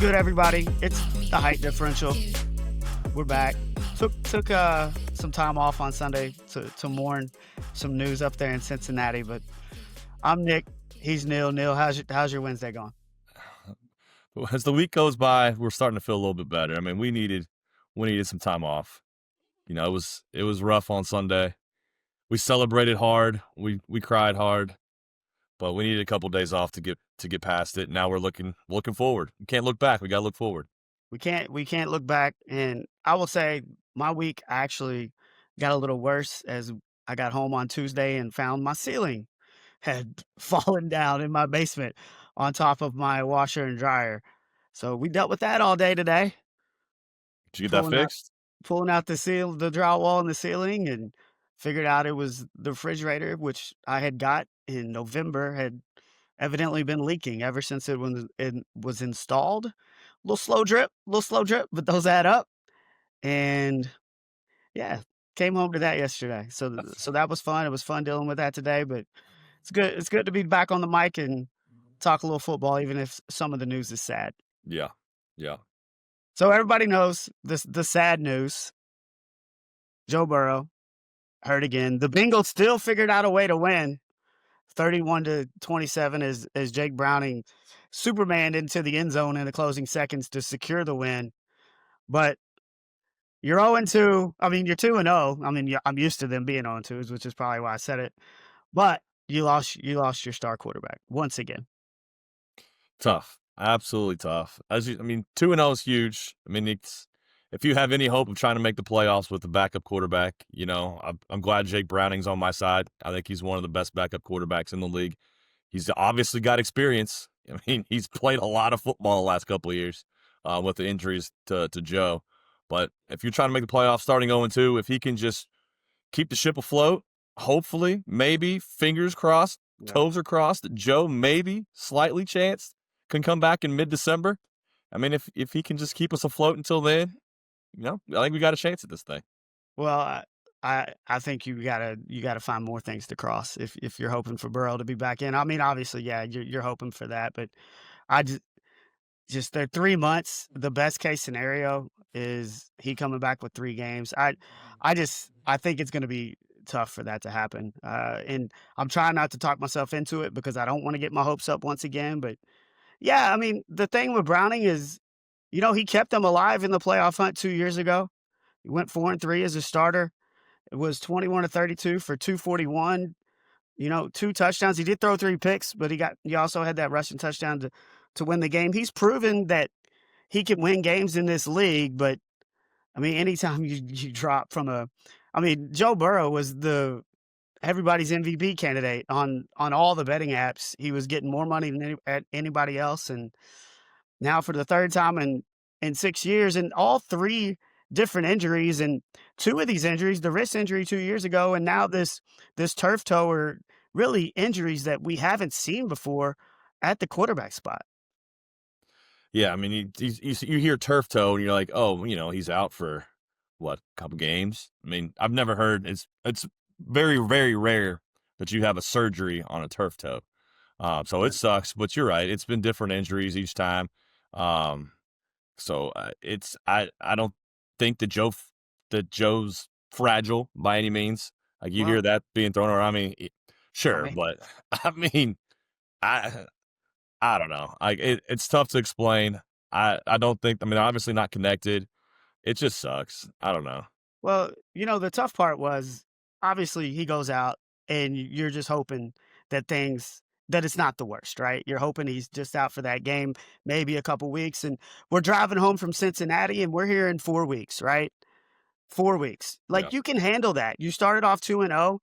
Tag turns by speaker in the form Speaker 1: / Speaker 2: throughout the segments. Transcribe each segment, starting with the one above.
Speaker 1: good, everybody? It's the Height Differential. We're back. Took some time off on Sunday to mourn some news up there in Cincinnati, but I'm Nick. He's Neil. Neil, how's your Wednesday going?
Speaker 2: As the week goes by, we're starting to feel a little bit better. I mean, we needed some time off. You know, it was rough on Sunday. We celebrated hard. We cried hard, but we needed a couple days off to get past it. Now we're looking forward. We can't look back. We got to look forward.
Speaker 1: We can't look back, and I will say my week actually got a little worse as I got home on Tuesday and found my ceiling had fallen down in my basement on top of my washer and dryer. So we dealt with that all day today,
Speaker 2: Did you get that
Speaker 1: pulling out
Speaker 2: fixed?
Speaker 1: pulling out the drywall in the ceiling, and figured out it was the refrigerator, which I had got in November, had evidently been leaking ever since it was installed. Little slow drip, but those add up. And yeah, came home to that yesterday. So that was fun. It was fun dealing with that today, but it's good. It's good to be back on the mic and talk a little football, even if some of the news is sad.
Speaker 2: Yeah, yeah.
Speaker 1: So everybody knows the sad news. Joe Burrow hurt again. The Bengals still figured out a way to win 31-27 as Jake Browning Superman into the end zone in the closing seconds to secure the win. But you're 0-2. I mean, you're 2-0. I mean, I'm used to them being 0-2, which is probably why I said it. But you lost your star quarterback once again.
Speaker 2: Tough. Absolutely tough. 2-0 is huge. I mean, if you have any hope of trying to make the playoffs with the backup quarterback, you know, I'm glad Jake Browning's on my side. I think he's one of the best backup quarterbacks in the league. He's obviously got experience. I mean, he's played a lot of football the last couple of years with the injuries to Joe. But if you're trying to make the playoffs starting 0-2, if he can just keep the ship afloat, hopefully, maybe, fingers crossed, toes are crossed, that Joe maybe, slightly chanced, can come back in mid-December. I mean, if he can just keep us afloat until then, you know, I think we got a chance at this thing.
Speaker 1: Well, I think you gotta find more things to cross if you're hoping for Burrow to be back in. I mean, obviously, yeah, you're hoping for that, but I just they're 3 months. The best case scenario is he coming back with 3 games. I think it's gonna be tough for that to happen. And I'm trying not to talk myself into it because I don't want to get my hopes up once again. But yeah, I mean, the thing with Browning is, he kept them alive in the playoff hunt 2 years ago. He went 4-3 as a starter. It was 21-32 for 241, 2 touchdowns. He did throw 3 picks, but he also had that rushing touchdown to win the game. He's proven that he can win games in this league, but I mean, anytime you drop Joe Burrow was everybody's MVP candidate on all the betting apps. He was getting more money than anybody else, and now for the third time in 6 years, and all 3 different injuries, and 2 of these injuries, the wrist injury 2 years ago, and now this turf toe, are really injuries that we haven't seen before at the quarterback spot.
Speaker 2: Yeah, I mean, you hear turf toe, and you're like, oh, he's out for, what, a couple games? I mean, I've never heard, it's very, very rare that you have a surgery on a turf toe. So it sucks, but you're right. It's been different injuries each time. So I don't think that Joe's fragile by any means. Like you hear that being thrown around. I mean, sure, but I mean, I don't know. It's tough to explain. I don't think. I mean, obviously not connected. It just sucks. I don't know.
Speaker 1: Well, the tough part was obviously he goes out, and you're just hoping that it's not the worst, right? You're hoping he's just out for that game, maybe a couple weeks. And we're driving home from Cincinnati, and we're here in 4 weeks, right? 4 weeks. Like, you can handle that. You started off 2-0.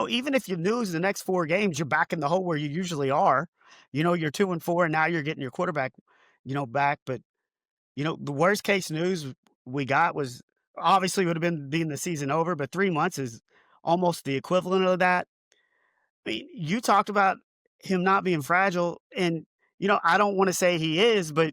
Speaker 1: Even if you lose the next 4 games, you're back in the hole where you usually are. You're 2-4, and now you're getting your quarterback, back. But, the worst case news we got was obviously would have been being the season over, but 3 months is almost the equivalent of that. I mean, you talked about him not being fragile, and I don't want to say he is, but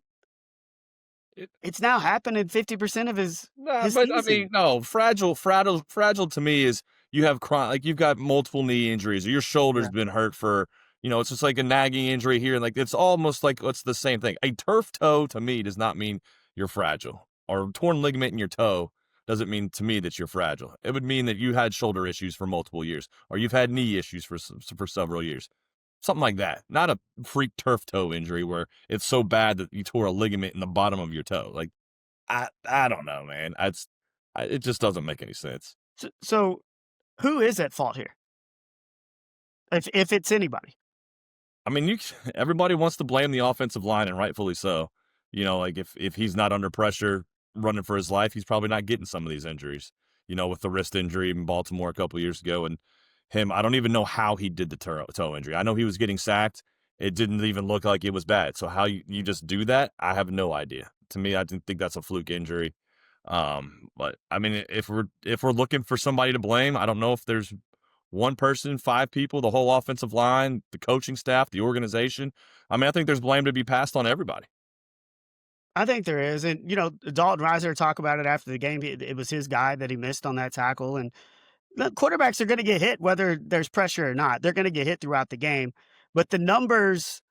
Speaker 1: it's now happened in 50% of his
Speaker 2: season. I mean, no, fragile to me is you have you've got multiple knee injuries, or your shoulder's been hurt for It's just like a nagging injury here. Like it's almost like it's the same thing. A turf toe to me does not mean you're fragile, or a torn ligament in your toe doesn't mean to me that you're fragile. It would mean that you had shoulder issues for multiple years, or you've had knee issues for several years. Something like that. Not a freak turf toe injury where it's so bad that you tore a ligament in the bottom of your toe. Like I don't know, man. It just doesn't make any sense.
Speaker 1: So who is at fault here? If it's anybody.
Speaker 2: I mean, everybody wants to blame the offensive line, and rightfully so. Like if he's not under pressure running for his life, he's probably not getting some of these injuries. With the wrist injury in Baltimore a couple years ago, and him, I don't even know how he did the toe injury. I know he was getting sacked. It didn't even look like it was bad. So how you just do that, I have no idea. To me, I didn't think that's a fluke injury. But I mean, if we're looking for somebody to blame, I don't know if there's one person, five people, the whole offensive line, the coaching staff, the organization. I mean, I think there's blame to be passed on everybody.
Speaker 1: I think there is, and Dalton Risner talked about it after the game. It was his guy that he missed on that tackle, and the quarterbacks are going to get hit whether there's pressure or not. They're going to get hit throughout the game, but the numbers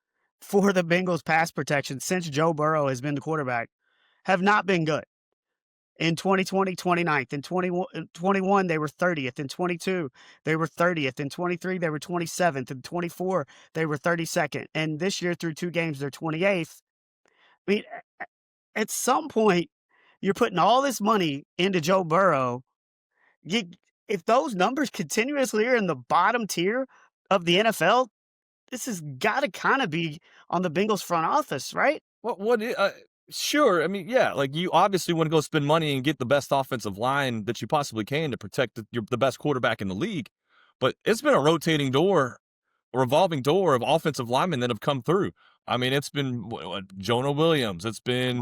Speaker 1: for the Bengals pass protection since Joe Burrow has been the quarterback have not been good. In 2020, 29th. In 21, they were 30th. In 22, they were 30th. In 23, they were 27th. In 24, they were 32nd. And this year, through 2 games, they're 28th. I mean, at some point, you're putting all this money into Joe Burrow. If those numbers continuously are in the bottom tier of the NFL, this has got to kind of be on the Bengals front office, right?
Speaker 2: Sure. I mean, yeah, like you obviously want to go spend money and get the best offensive line that you possibly can to protect the best quarterback in the league. But it's been a revolving door of offensive linemen that have come through. I mean, it's been Jonah Williams. It's been,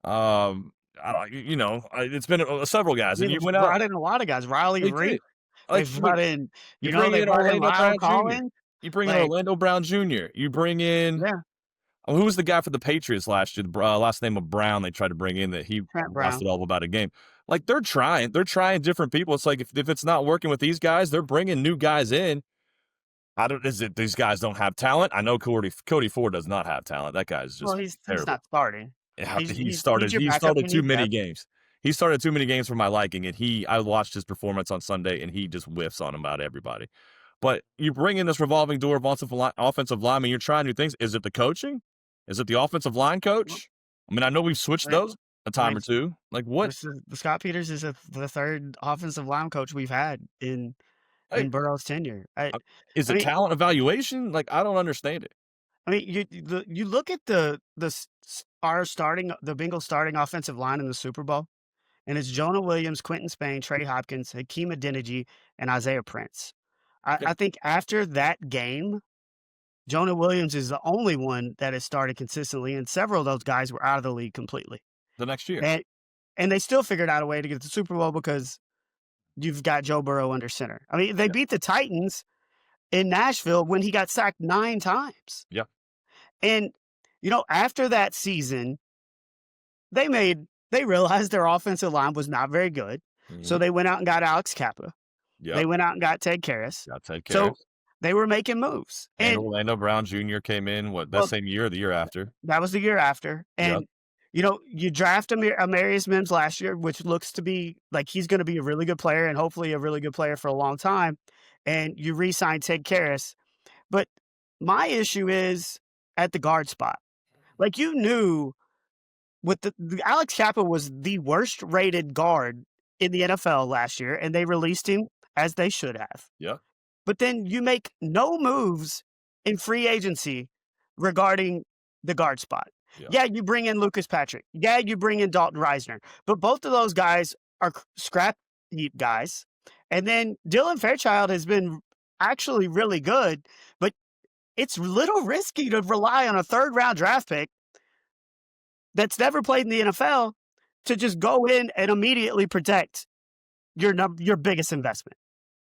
Speaker 1: Wow.
Speaker 2: it's been several
Speaker 1: I
Speaker 2: guys. And
Speaker 1: mean,
Speaker 2: you
Speaker 1: they've
Speaker 2: went out.
Speaker 1: brought in a lot of guys. Riley
Speaker 2: They
Speaker 1: Reef.
Speaker 2: did. Like
Speaker 1: They've brought in,
Speaker 2: you bring
Speaker 1: they
Speaker 2: in
Speaker 1: brought in
Speaker 2: Orlando
Speaker 1: Lyle
Speaker 2: Brown Jr.
Speaker 1: Collins.
Speaker 2: You bring in
Speaker 1: Like,
Speaker 2: Orlando Brown Jr. You bring in.
Speaker 1: yeah,
Speaker 2: Who was the guy for the Patriots last year? The last name of Brown they tried to bring in that he
Speaker 1: Trent
Speaker 2: lasted
Speaker 1: Brown.
Speaker 2: all of about a game. Like they're trying different people. It's like if it's not working with these guys, they're bringing new guys in. Is it these guys don't have talent? I know Cody Ford does not have talent. That guy's
Speaker 1: Well,
Speaker 2: just
Speaker 1: he's
Speaker 2: terrible.
Speaker 1: not starting.
Speaker 2: He
Speaker 1: He's
Speaker 2: started
Speaker 1: your backup
Speaker 2: too
Speaker 1: when you need
Speaker 2: many
Speaker 1: depth.
Speaker 2: games. He started too many games for my liking, and I watched his performance on Sunday, and he just whiffs on about everybody. But you bring in this revolving door of offensive linemen, you're trying new things. Is it the coaching? Is it the offensive line
Speaker 1: Well,
Speaker 2: coach? I mean, I know we've switched
Speaker 1: I
Speaker 2: those a
Speaker 1: I
Speaker 2: time
Speaker 1: mean,
Speaker 2: or two. Like what?
Speaker 1: this is the Scott Peters is the third offensive line coach we've had in
Speaker 2: Hey,
Speaker 1: Burrow's tenure.
Speaker 2: uh, is
Speaker 1: I
Speaker 2: it
Speaker 1: mean,
Speaker 2: talent evaluation? Like I don't understand it.
Speaker 1: you look at the Bengals starting offensive line in the Super Bowl, and it's Jonah Williams, Quentin Spain, Trey Hopkins, Hakeem Adeniji, and Isaiah Prince.
Speaker 2: Okay,
Speaker 1: I think after that game, Jonah Williams is the only one that has started consistently, and several of those guys were out of the league completely.
Speaker 2: the next year.
Speaker 1: And and they still figured out a way to get to the Super Bowl because you've got Joe Burrow under center. I mean, they
Speaker 2: Yeah,
Speaker 1: beat the Titans in Nashville when he got sacked 9 times.
Speaker 2: yeah,
Speaker 1: And after that season, they realized their offensive line was not very good. So
Speaker 2: hmm
Speaker 1: they went out and got Alex Kappa. They
Speaker 2: yep.
Speaker 1: went out and got Ted Karras.
Speaker 2: Got to take care.
Speaker 1: So they were making moves.
Speaker 2: And
Speaker 1: And
Speaker 2: Orlando Brown Jr. came in that
Speaker 1: well,
Speaker 2: same year or the year after.
Speaker 1: that was the year after.
Speaker 2: Yep.
Speaker 1: And you draft Amarius Mims last year, which looks to be like he's going to be a really good player and hopefully a really good player for a long time. And you re-sign Ted Karras. But my issue is at the guard spot. Like you knew with the Alex Kappa was the worst rated guard in the NFL last year, and they released him as they should have.
Speaker 2: Yep.
Speaker 1: But then you make no moves in free agency regarding the guard spot.
Speaker 2: Yep.
Speaker 1: Yeah, you bring in Lucas Patrick. Yeah, you bring in Dalton Risner. But both of those guys are scrap heap guys. And then Dylan Fairchild has been actually really good, but it's a little risky to rely on a third round draft pick that's never played in the NFL to just go in and immediately protect your biggest investment.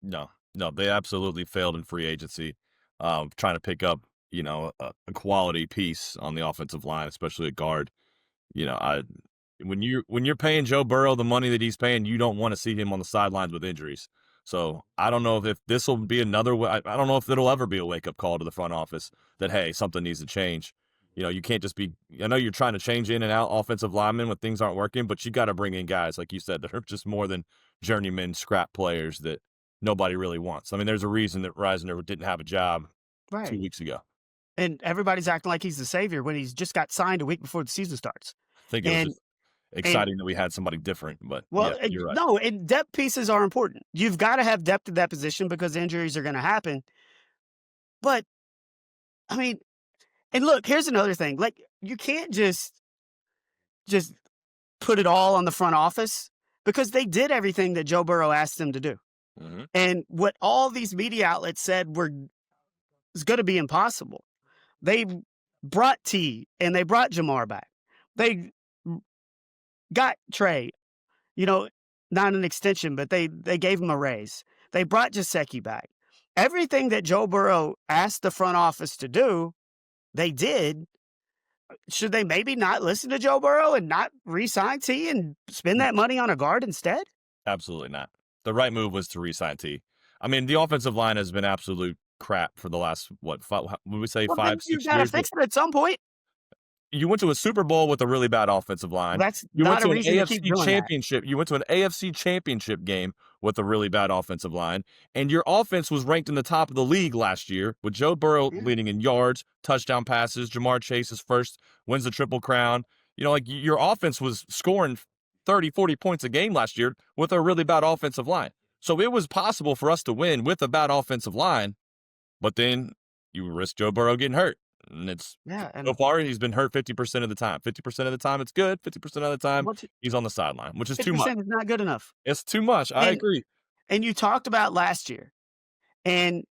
Speaker 2: No, no, they absolutely failed in free agency, trying to pick up, a quality piece on the offensive line, especially a guard. When you're paying Joe Burrow the money that he's paying, you don't want to see him on the sidelines with injuries. So I don't know if this will be another way. I don't know if it'll ever be a wake up call to the front office that, hey, something needs to change. You can't just be. I know you're trying to change in and out offensive linemen when things aren't working, but you got to bring in guys like you said that are just more than journeyman scrap players that nobody really wants. I mean, there's a reason that Reisner didn't have a job
Speaker 1: Right.
Speaker 2: 2 weeks ago.
Speaker 1: And everybody's acting like he's the savior when he's just got signed a week before the season starts.
Speaker 2: I think it was
Speaker 1: And
Speaker 2: just
Speaker 1: and
Speaker 2: exciting that we had somebody different, but
Speaker 1: well,
Speaker 2: yeah, you're right.
Speaker 1: no, and depth pieces are important. You've got to have depth at that position because injuries are going to happen. But I mean, and look, here's another thing. Like you can't just put it all on the front office because they did everything that Joe Burrow asked them to do.
Speaker 2: Hmm.
Speaker 1: And what all these media outlets said were is going to be impossible. They brought T and they brought Jamar back. They got Trey, you know, not an extension, but they gave him a raise. They brought Jasecki back. Everything that Joe Burrow asked the front office to do, they did. Should they maybe not listen to Joe Burrow and not re-sign T and spend that money on a guard instead?
Speaker 2: Absolutely not. The right move was to re-sign T. I mean, the offensive line has been absolute crap for the last would we say
Speaker 1: Well, then
Speaker 2: five,
Speaker 1: you
Speaker 2: six
Speaker 1: got to
Speaker 2: years? But
Speaker 1: fix it at some point.
Speaker 2: you went to a Super Bowl with a really bad offensive line.
Speaker 1: That's
Speaker 2: You went
Speaker 1: not a
Speaker 2: to an
Speaker 1: reason to keep
Speaker 2: AFC
Speaker 1: doing that.
Speaker 2: championship. You went to an AFC championship game with a really bad offensive line, and your offense was ranked in the top of the league last year with Joe Burrow
Speaker 1: Yeah.
Speaker 2: leading in yards, touchdown passes. Jamar Chase is first, wins the Triple Crown. Like your offense was scoring 30, 40 points a game last year with a really bad offensive line. So it was possible for us to win with a bad offensive line, but then you risk Joe Burrow getting hurt. And
Speaker 1: Yeah,
Speaker 2: so
Speaker 1: and
Speaker 2: far he's been hurt 50% of the time. 50% of the time it's good. 50% of the time
Speaker 1: what's
Speaker 2: he's on the sideline, which is too much.
Speaker 1: 50% is not good enough.
Speaker 2: It's too much. I
Speaker 1: And
Speaker 2: agree.
Speaker 1: and you talked about last year, and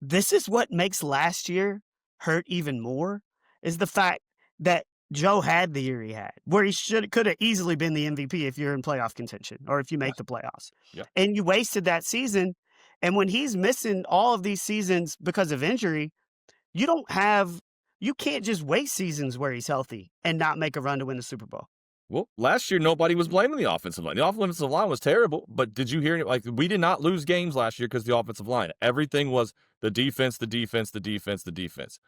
Speaker 1: this is what makes last year hurt even more is the fact that Joe had the year he had, where he could have easily been the MVP if you're in playoff contention or if you
Speaker 2: Yeah.
Speaker 1: make the playoffs.
Speaker 2: Yeah.
Speaker 1: And you wasted that season. And when he's missing all of these seasons because of injury, you don't have you can't just waste seasons where he's healthy and not make a run to win the Super Bowl.
Speaker 2: Well, last year nobody was blaming the offensive line. The offensive line was terrible, but did you hear like we did not lose games last year because the offensive line. Everything was the defense, the defense, the defense, the defense.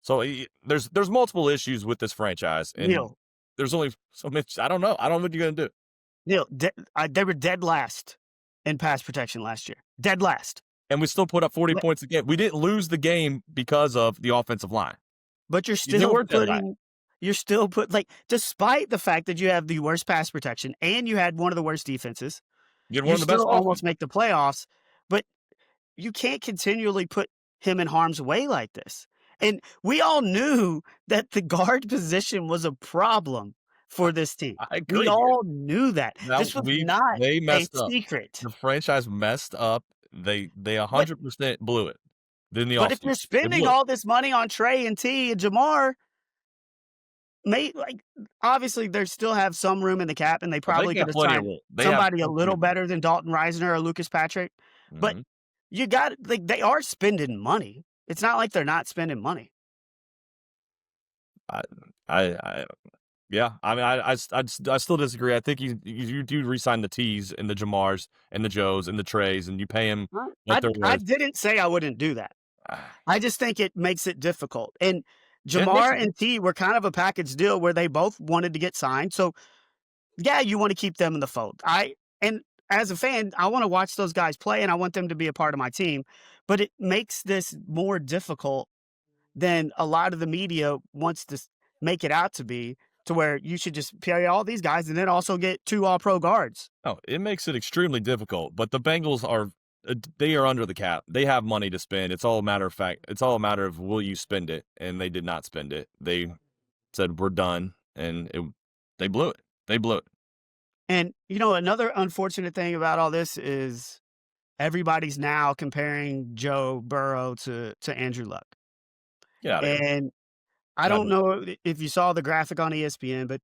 Speaker 2: So there's multiple issues with this franchise, and
Speaker 1: Neil,
Speaker 2: there's only so much. I don't know. I don't know what you're gonna do.
Speaker 1: Neil, they were dead last in pass protection last year. Dead last.
Speaker 2: And we still put up 40
Speaker 1: But
Speaker 2: points a game. We didn't lose the game because of the offensive line.
Speaker 1: but
Speaker 2: They weren't dead last.
Speaker 1: you're still put like despite the fact that you have the worst pass protection and you had one of the worst defenses,
Speaker 2: You had one
Speaker 1: you
Speaker 2: of the best
Speaker 1: still
Speaker 2: offense.
Speaker 1: almost make the playoffs, but you can't continually put him in harm's way like this. And we all knew that the guard position was a problem for this team.
Speaker 2: I
Speaker 1: We
Speaker 2: agree.
Speaker 1: all knew that.
Speaker 2: Now
Speaker 1: This was not
Speaker 2: they
Speaker 1: a
Speaker 2: messed up.
Speaker 1: secret.
Speaker 2: The franchise messed up. They
Speaker 1: But
Speaker 2: 100% blew it. In the
Speaker 1: but if you're
Speaker 2: offseason. They
Speaker 1: spending
Speaker 2: blew it.
Speaker 1: all this money on Trey and T and Jamar, obviously they still have some room in the cap, and they
Speaker 2: Oh, they
Speaker 1: probably could
Speaker 2: got
Speaker 1: have
Speaker 2: plenty of
Speaker 1: signed
Speaker 2: room. They have
Speaker 1: somebody a
Speaker 2: plenty
Speaker 1: little
Speaker 2: of room.
Speaker 1: better than Dalton Reisner or Lucas Patrick. But
Speaker 2: Mhm.
Speaker 1: you got like they are spending money. It's not like they're not spending money.
Speaker 2: I I yeah. I mean, I still disagree. I think you do re-sign the T's and the Jamars and the Joes and the Treys, and you pay them what they're
Speaker 1: I
Speaker 2: worth.
Speaker 1: didn't say I wouldn't do that. I just think it makes it difficult. And
Speaker 2: It makes
Speaker 1: Jamar
Speaker 2: it
Speaker 1: and T were kind of a package deal where they both wanted to get signed. So yeah, you want to keep them in the fold. And as a fan, I want to watch those guys play and I want them to be a part of my team. But it makes this more difficult than a lot of the media wants to make it out to be, to where you should just pay all these guys and then also get 2 all-pro guards.
Speaker 2: Oh, it makes it extremely difficult. But the Bengals they are under the cap. They have money to spend. It's all a matter of fact. It's all a matter of will you spend it, and they did not spend it. They said we're done, and they blew it. They blew it.
Speaker 1: And, another unfortunate thing about all this is everybody's now comparing Joe Burrow to Andrew Luck.
Speaker 2: Get out of here.
Speaker 1: And I
Speaker 2: Get out of
Speaker 1: don't
Speaker 2: here.
Speaker 1: know if you saw the graphic on ESPN, but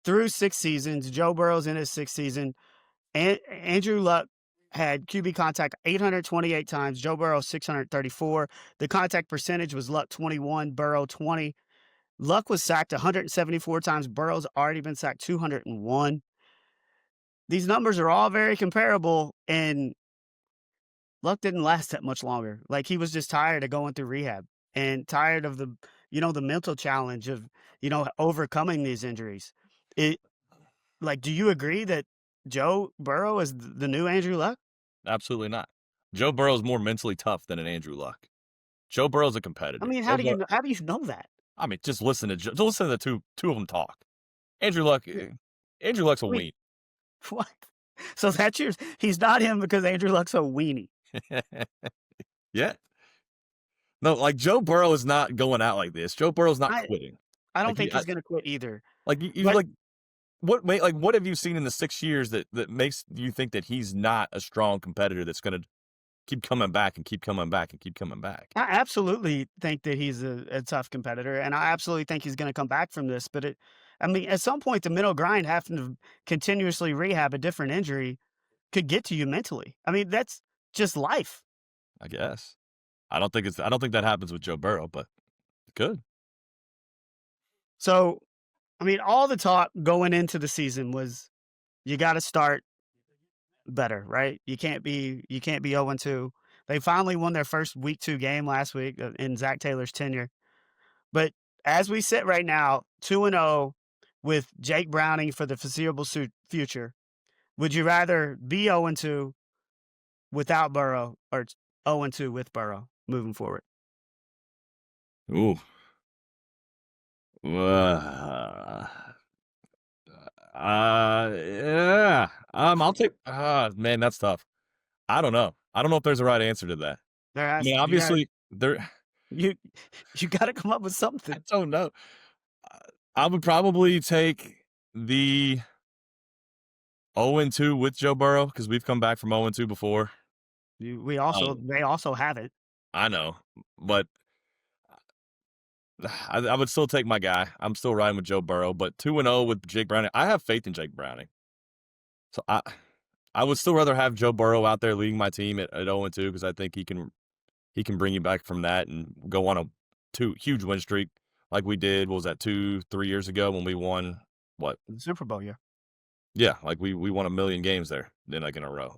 Speaker 1: through 6 seasons, Joe Burrow's in his 6th season, and Andrew Luck had QB contact 828 times, Joe Burrow 634. The contact percentage was Luck 21, Burrow 20. Luck was sacked 174 times, Burrow's already been sacked 201. These numbers are all very comparable, and Luck didn't last that much longer. Like, he was just tired of going through rehab and tired of the mental challenge of, overcoming these injuries. It like, do you agree that Joe Burrow is the new Andrew Luck?
Speaker 2: Absolutely not. Joe Burrow's more mentally tough than an Andrew Luck. Joe Burrow's a
Speaker 1: I
Speaker 2: competitor.
Speaker 1: mean,
Speaker 2: Joe Bur
Speaker 1: how do you know that?
Speaker 2: I mean, just listen to the two of them talk. Andrew Luck
Speaker 1: Yeah,
Speaker 2: Andrew Luck's a
Speaker 1: wait,
Speaker 2: weenie.
Speaker 1: what? So that's your he's not him because Andrew Luck's a weenie.
Speaker 2: Yeah. No, like, Joe Burrow is not going out like this. Joe Burrow's not
Speaker 1: I
Speaker 2: quitting.
Speaker 1: I
Speaker 2: Like,
Speaker 1: don't think he's gonna quit either.
Speaker 2: you
Speaker 1: But
Speaker 2: like, what have you seen in the 6 years that makes you think that he's not a strong competitor that's gonna keep coming back and keep coming back and keep coming back?
Speaker 1: I absolutely think that he's a tough competitor, and I absolutely think he's gonna come back from this, but I mean, at some point, the mental grind having to continuously rehab a different injury could get to you mentally. I mean, that's just life.
Speaker 2: I guess. I don't think that happens with Joe Burrow, but it could.
Speaker 1: So, I mean, all the talk going into the season was you gotta start better, right? You can't be 0-2. They finally won their first week 2 game last week, in Zach Taylor's tenure. But as we sit right now, 2-0 with Jake Browning for the foreseeable future, would you rather be 0-2 without Burrow or 0-2 with Burrow moving forward?
Speaker 2: Ooh. Uh, yeah. I'll take man, that's tough. I don't know. I don't know if there's a right answer to that.
Speaker 1: There
Speaker 2: I
Speaker 1: has
Speaker 2: mean,
Speaker 1: you got
Speaker 2: obviously, there
Speaker 1: you you gotta come up with
Speaker 2: I
Speaker 1: something.
Speaker 2: don't know. Uh, I would probably take the 0-2 with Joe Burrow because we've come back from 0-2 before. Um,
Speaker 1: They also have it.
Speaker 2: I know, but I would still take my guy. I'm still riding with Joe Burrow, but 2-0 with Jake Browning. I have faith in Jake Browning. So I would still rather have Joe Burrow out there leading my team at 0-2 because I think he can bring you back from that and go on a huge win streak like we did. What was that 2-3 years ago when we won what?
Speaker 1: The Super Bowl, yeah.
Speaker 2: Yeah, like we won a million games there then like in a row.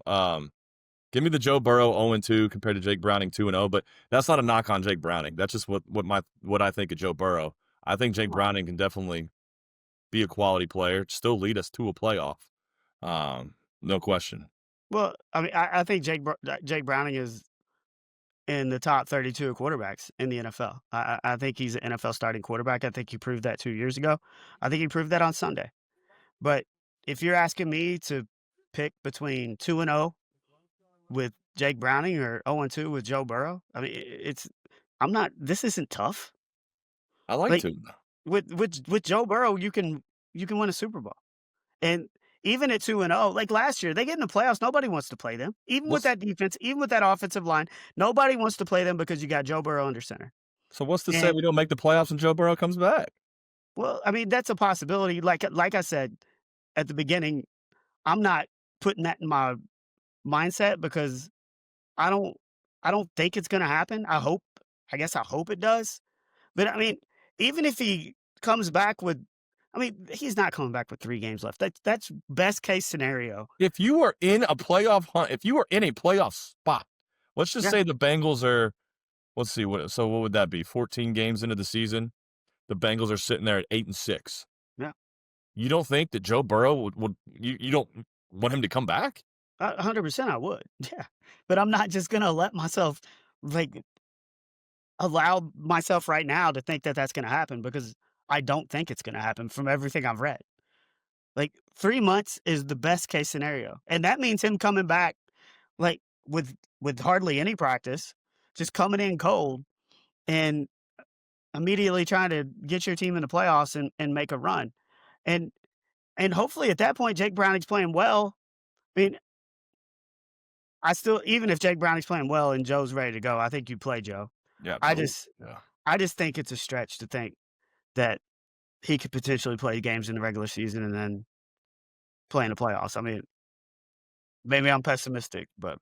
Speaker 2: Give me the Joe Burrow 0-2 compared to Jake Browning 2-0, but that's not a knock on Jake Browning. That's just what I think of Joe Burrow. I think Jake
Speaker 1: Right.
Speaker 2: Browning can definitely be a quality player, still lead us to a playoff. No question.
Speaker 1: Well, I mean, I think Jake Browning is in the top 32 quarterbacks in the NFL. I think he's an NFL starting quarterback. I think he proved that 2 years ago. I think he proved that on Sunday. But if you're asking me to pick between 2-0 with Jake Browning or 0-2 with Joe Burrow, I mean, it's I'm not this isn't tough.
Speaker 2: I like
Speaker 1: Like,
Speaker 2: to.
Speaker 1: with Joe Burrow, you can win a Super Bowl. And even at 2-0, like last year, they get in the playoffs, nobody wants to play them. Even with
Speaker 2: What's
Speaker 1: that defense, even with that offensive line, nobody wants to play them because you got Joe Burrow under center.
Speaker 2: what's to say
Speaker 1: And,
Speaker 2: we don't make the playoffs and Joe Burrow comes back?
Speaker 1: well, I mean, that's a possibility. Like I said at the beginning, I'm not putting that in my mindset because I don't I don't think it's gonna happen. I hope it does. But, I mean, even if he comes back with I mean, he's not coming back with 3 games left. That's best case scenario.
Speaker 2: If you are in a playoff hunt, if you are in a playoff spot, let's just
Speaker 1: Yeah,
Speaker 2: say the Bengals are let's see what would that be? 14 games into the season. The Bengals are sitting there at 8-6.
Speaker 1: yeah.
Speaker 2: You don't think that Joe Burrow would you don't want him to come back?
Speaker 1: 100% I would. Yeah. But I'm not just gonna let myself, like, allow myself right now to think that that's gonna happen because I don't think it's gonna happen from everything I've read. Like, 3 months is the best case scenario, and that means him coming back, like, with hardly any practice, just coming in cold and immediately trying to get your team in the playoffs and make a run. And and hopefully at that point, Jake Browning's playing well. I mean, I still even if Jake Browning's playing well and Joe's ready to go, I think you play Joe.
Speaker 2: Yeah,
Speaker 1: I
Speaker 2: absolutely.
Speaker 1: just
Speaker 2: Yeah.
Speaker 1: I just think it's a stretch to think that he could potentially play games in the regular season and then play in the playoffs. I mean, maybe I'm pessimistic, but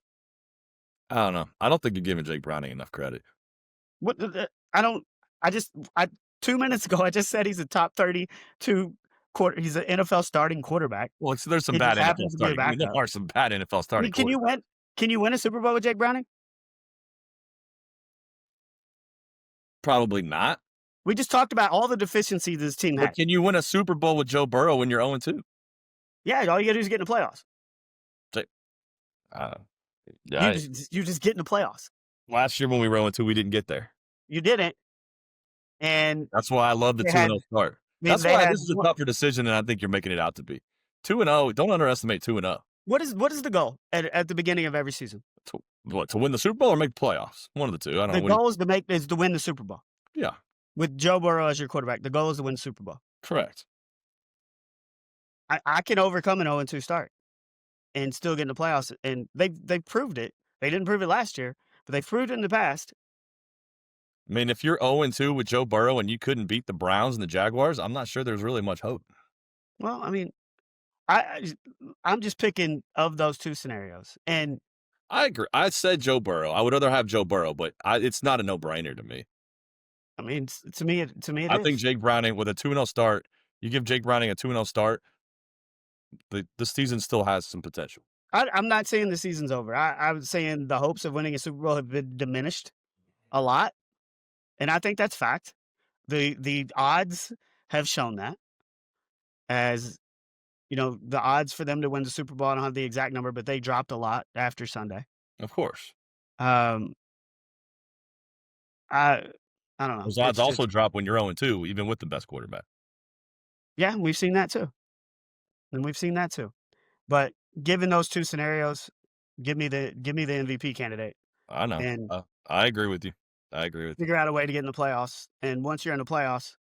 Speaker 2: I don't know. I don't think you're giving Jake Browning enough credit.
Speaker 1: what I don't I 2 minutes ago, I just said he's a top 32 he's an NFL starting quarterback.
Speaker 2: Well, there's some
Speaker 1: He
Speaker 2: bad
Speaker 1: just
Speaker 2: NFL
Speaker 1: happens to be a
Speaker 2: starting. I mean, there
Speaker 1: backup.
Speaker 2: are some bad NFL
Speaker 1: I
Speaker 2: starting
Speaker 1: mean, can you
Speaker 2: quarterbacks.
Speaker 1: win? Can you win a Super Bowl with Jake Browning?
Speaker 2: Probably not.
Speaker 1: We just talked about all the deficiencies this team
Speaker 2: But
Speaker 1: had.
Speaker 2: can you win a Super Bowl with Joe Burrow when you're 0-2?
Speaker 1: Yeah, all you gotta do is get in the playoffs.
Speaker 2: Say, uh, yeah,
Speaker 1: You just get in the playoffs.
Speaker 2: last year when we were 0-2, we didn't get there.
Speaker 1: You didn't, and
Speaker 2: That's why I love the
Speaker 1: they
Speaker 2: 2-0
Speaker 1: had
Speaker 2: start.
Speaker 1: mean,
Speaker 2: That's
Speaker 1: they
Speaker 2: why
Speaker 1: had
Speaker 2: this is a tougher decision than I think you're making it out to be. 2-0, don't underestimate 2-0.
Speaker 1: what is the goal at the beginning of every season?
Speaker 2: To win the Super Bowl or make the playoffs? One of the two. I don't
Speaker 1: The
Speaker 2: know. What do you
Speaker 1: goal is to win the Super Bowl.
Speaker 2: Yeah,
Speaker 1: With Joe Burrow as your quarterback, the goal is to win the Super Bowl.
Speaker 2: correct.
Speaker 1: I can overcome an 0-2 start and still get in the playoffs, and they proved it. They didn't prove it last year, but they've proved it in the past.
Speaker 2: I mean, if you're 0-2 with Joe Burrow and you couldn't beat the Browns and the Jaguars, I'm not sure there's really much hope.
Speaker 1: Well, I mean, I I'm just picking of those 2 scenarios, and
Speaker 2: I agree. I said Joe Burrow. I would rather have Joe Burrow, but it's not a no-brainer to me.
Speaker 1: I mean, to me it
Speaker 2: I think
Speaker 1: is.
Speaker 2: Jake Browning with a 2-0 start, you give Jake Browning a 2-0 start, the season still has some potential.
Speaker 1: I'm not saying the season's over. I'm saying the hopes of winning a Super Bowl have been diminished a lot, and I think that's fact. The odds have shown that as the odds for them to win the Super Bowl, I don't have the exact number, but they dropped a lot after Sunday.
Speaker 2: Of course.
Speaker 1: Um, I I don't know.
Speaker 2: Those odds also drop when you're 0-2, even with the best quarterback.
Speaker 1: Yeah, we've seen that too, and we've seen that too. But given those 2 scenarios, give me the MVP candidate
Speaker 2: I know.
Speaker 1: and
Speaker 2: I agree with you. I agree with you.
Speaker 1: figure out a way to get in the playoffs. And once you're in the playoffs,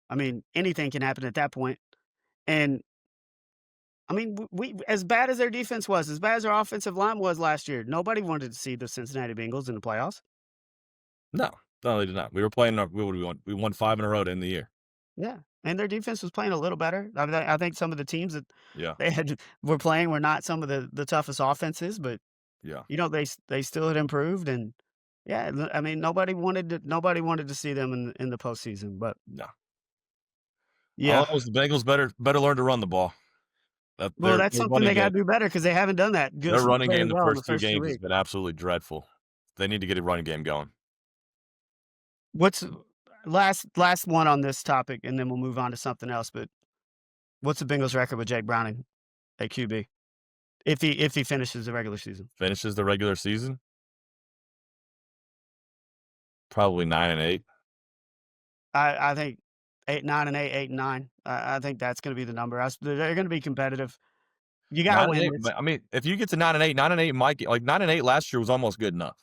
Speaker 1: I mean, anything can happen at that point. And I mean, we as bad as their defense was, as bad as their offensive line was last year, nobody wanted to see the Cincinnati Bengals in the playoffs.
Speaker 2: No, they did not. We were playing. We won 5 in a row to end the year.
Speaker 1: Yeah, and their defense was playing a little better. I mean, I think some of the teams that
Speaker 2: Yeah,
Speaker 1: they had were playing were not some of the toughest offenses, but
Speaker 2: yeah.
Speaker 1: they still had improved. And yeah, I mean, nobody wanted to see them in the postseason. But
Speaker 2: No. All
Speaker 1: yeah,
Speaker 2: I know is the Bengals better learn to run the ball. That
Speaker 1: well, that's
Speaker 2: their
Speaker 1: something
Speaker 2: running
Speaker 1: they got
Speaker 2: game
Speaker 1: to do better because they haven't done that
Speaker 2: their
Speaker 1: just
Speaker 2: running
Speaker 1: very
Speaker 2: game the
Speaker 1: well in the
Speaker 2: first 2
Speaker 1: first 2
Speaker 2: games has
Speaker 1: weeks.
Speaker 2: been absolutely dreadful. They need to get a running game going.
Speaker 1: What's last one on this topic, and then we'll move on to something else. But what's the Bengals record with Jake Browning at QB if he finishes the regular season?
Speaker 2: Finishes the regular season, probably 9-8.
Speaker 1: I think 8-9 and 8-9. I think that's going to be the number. They're going to be competitive. You got to
Speaker 2: 9 and
Speaker 1: win
Speaker 2: 8.
Speaker 1: this.
Speaker 2: I mean, if you get to 9-8, 9-8 might get like 9-8 last year was almost good enough.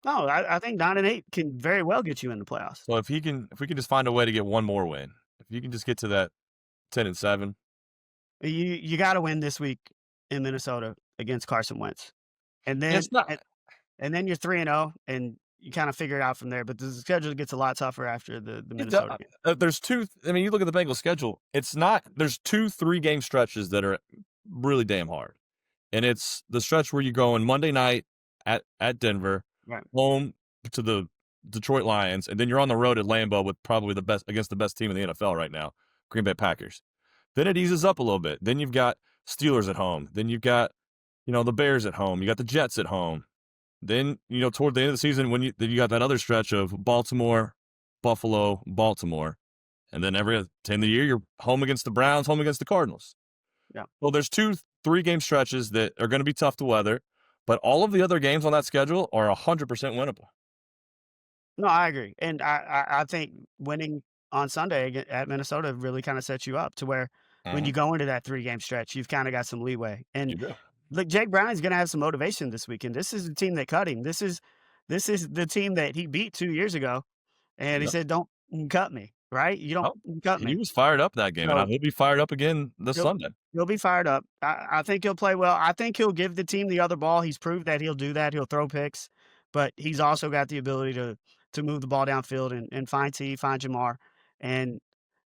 Speaker 1: No, I think 9-8 can very well get you in the playoffs.
Speaker 2: So if we can just find a way to get one more win, if you can just get to that 10-7,
Speaker 1: You got to win this week in Minnesota against Carson Wentz, and then
Speaker 2: it's not.
Speaker 1: and then you're 3-0, and you kind of figure it out from there. But the schedule gets a lot tougher after the
Speaker 2: It
Speaker 1: Minnesota game.
Speaker 2: There's 2. I mean, you look at the Bengals schedule. It's not. There's 2 3-game stretches that are really damn hard, and it's the stretch where you go on Monday night at Denver,
Speaker 1: Right.
Speaker 2: home to the Detroit Lions, and then you're on the road at Lambeau with probably the best against the best team in the NFL right now, Green Bay Packers. Then it eases up a little bit. Then you've got Steelers at home. Then you've got the Bears at home. You got the Jets at home. Then toward the end of the season when you got that other stretch of Baltimore, Buffalo, Baltimore, and then every time of the year you're home against the Browns, home against the Cardinals.
Speaker 1: Yeah.
Speaker 2: Well, there's 2 3-game stretches that are going to be tough to weather. But all of the other games on that schedule are 100% winnable.
Speaker 1: No, I agree, and I think winning on Sunday at Minnesota really kind of sets you up to where when you go into that 3-game stretch, you've kind of got some leeway.
Speaker 2: You
Speaker 1: And
Speaker 2: do.
Speaker 1: look, Jake Browning's going to have some motivation this weekend. This is the team that cut him. This is the team that he beat 2 years ago, and he
Speaker 2: Yep.
Speaker 1: said, "Don't cut me." Right? You don't
Speaker 2: Oh,
Speaker 1: cut
Speaker 2: he
Speaker 1: me.
Speaker 2: was fired up that game, and
Speaker 1: So
Speaker 2: he'll be fired up again this
Speaker 1: he'll
Speaker 2: Sunday.
Speaker 1: he'll be fired up. I think he'll play well. I think he'll give the team the other ball. He's proved that he'll do that. He'll throw picks, but he's also got the ability to move the ball downfield and find find Jamar. And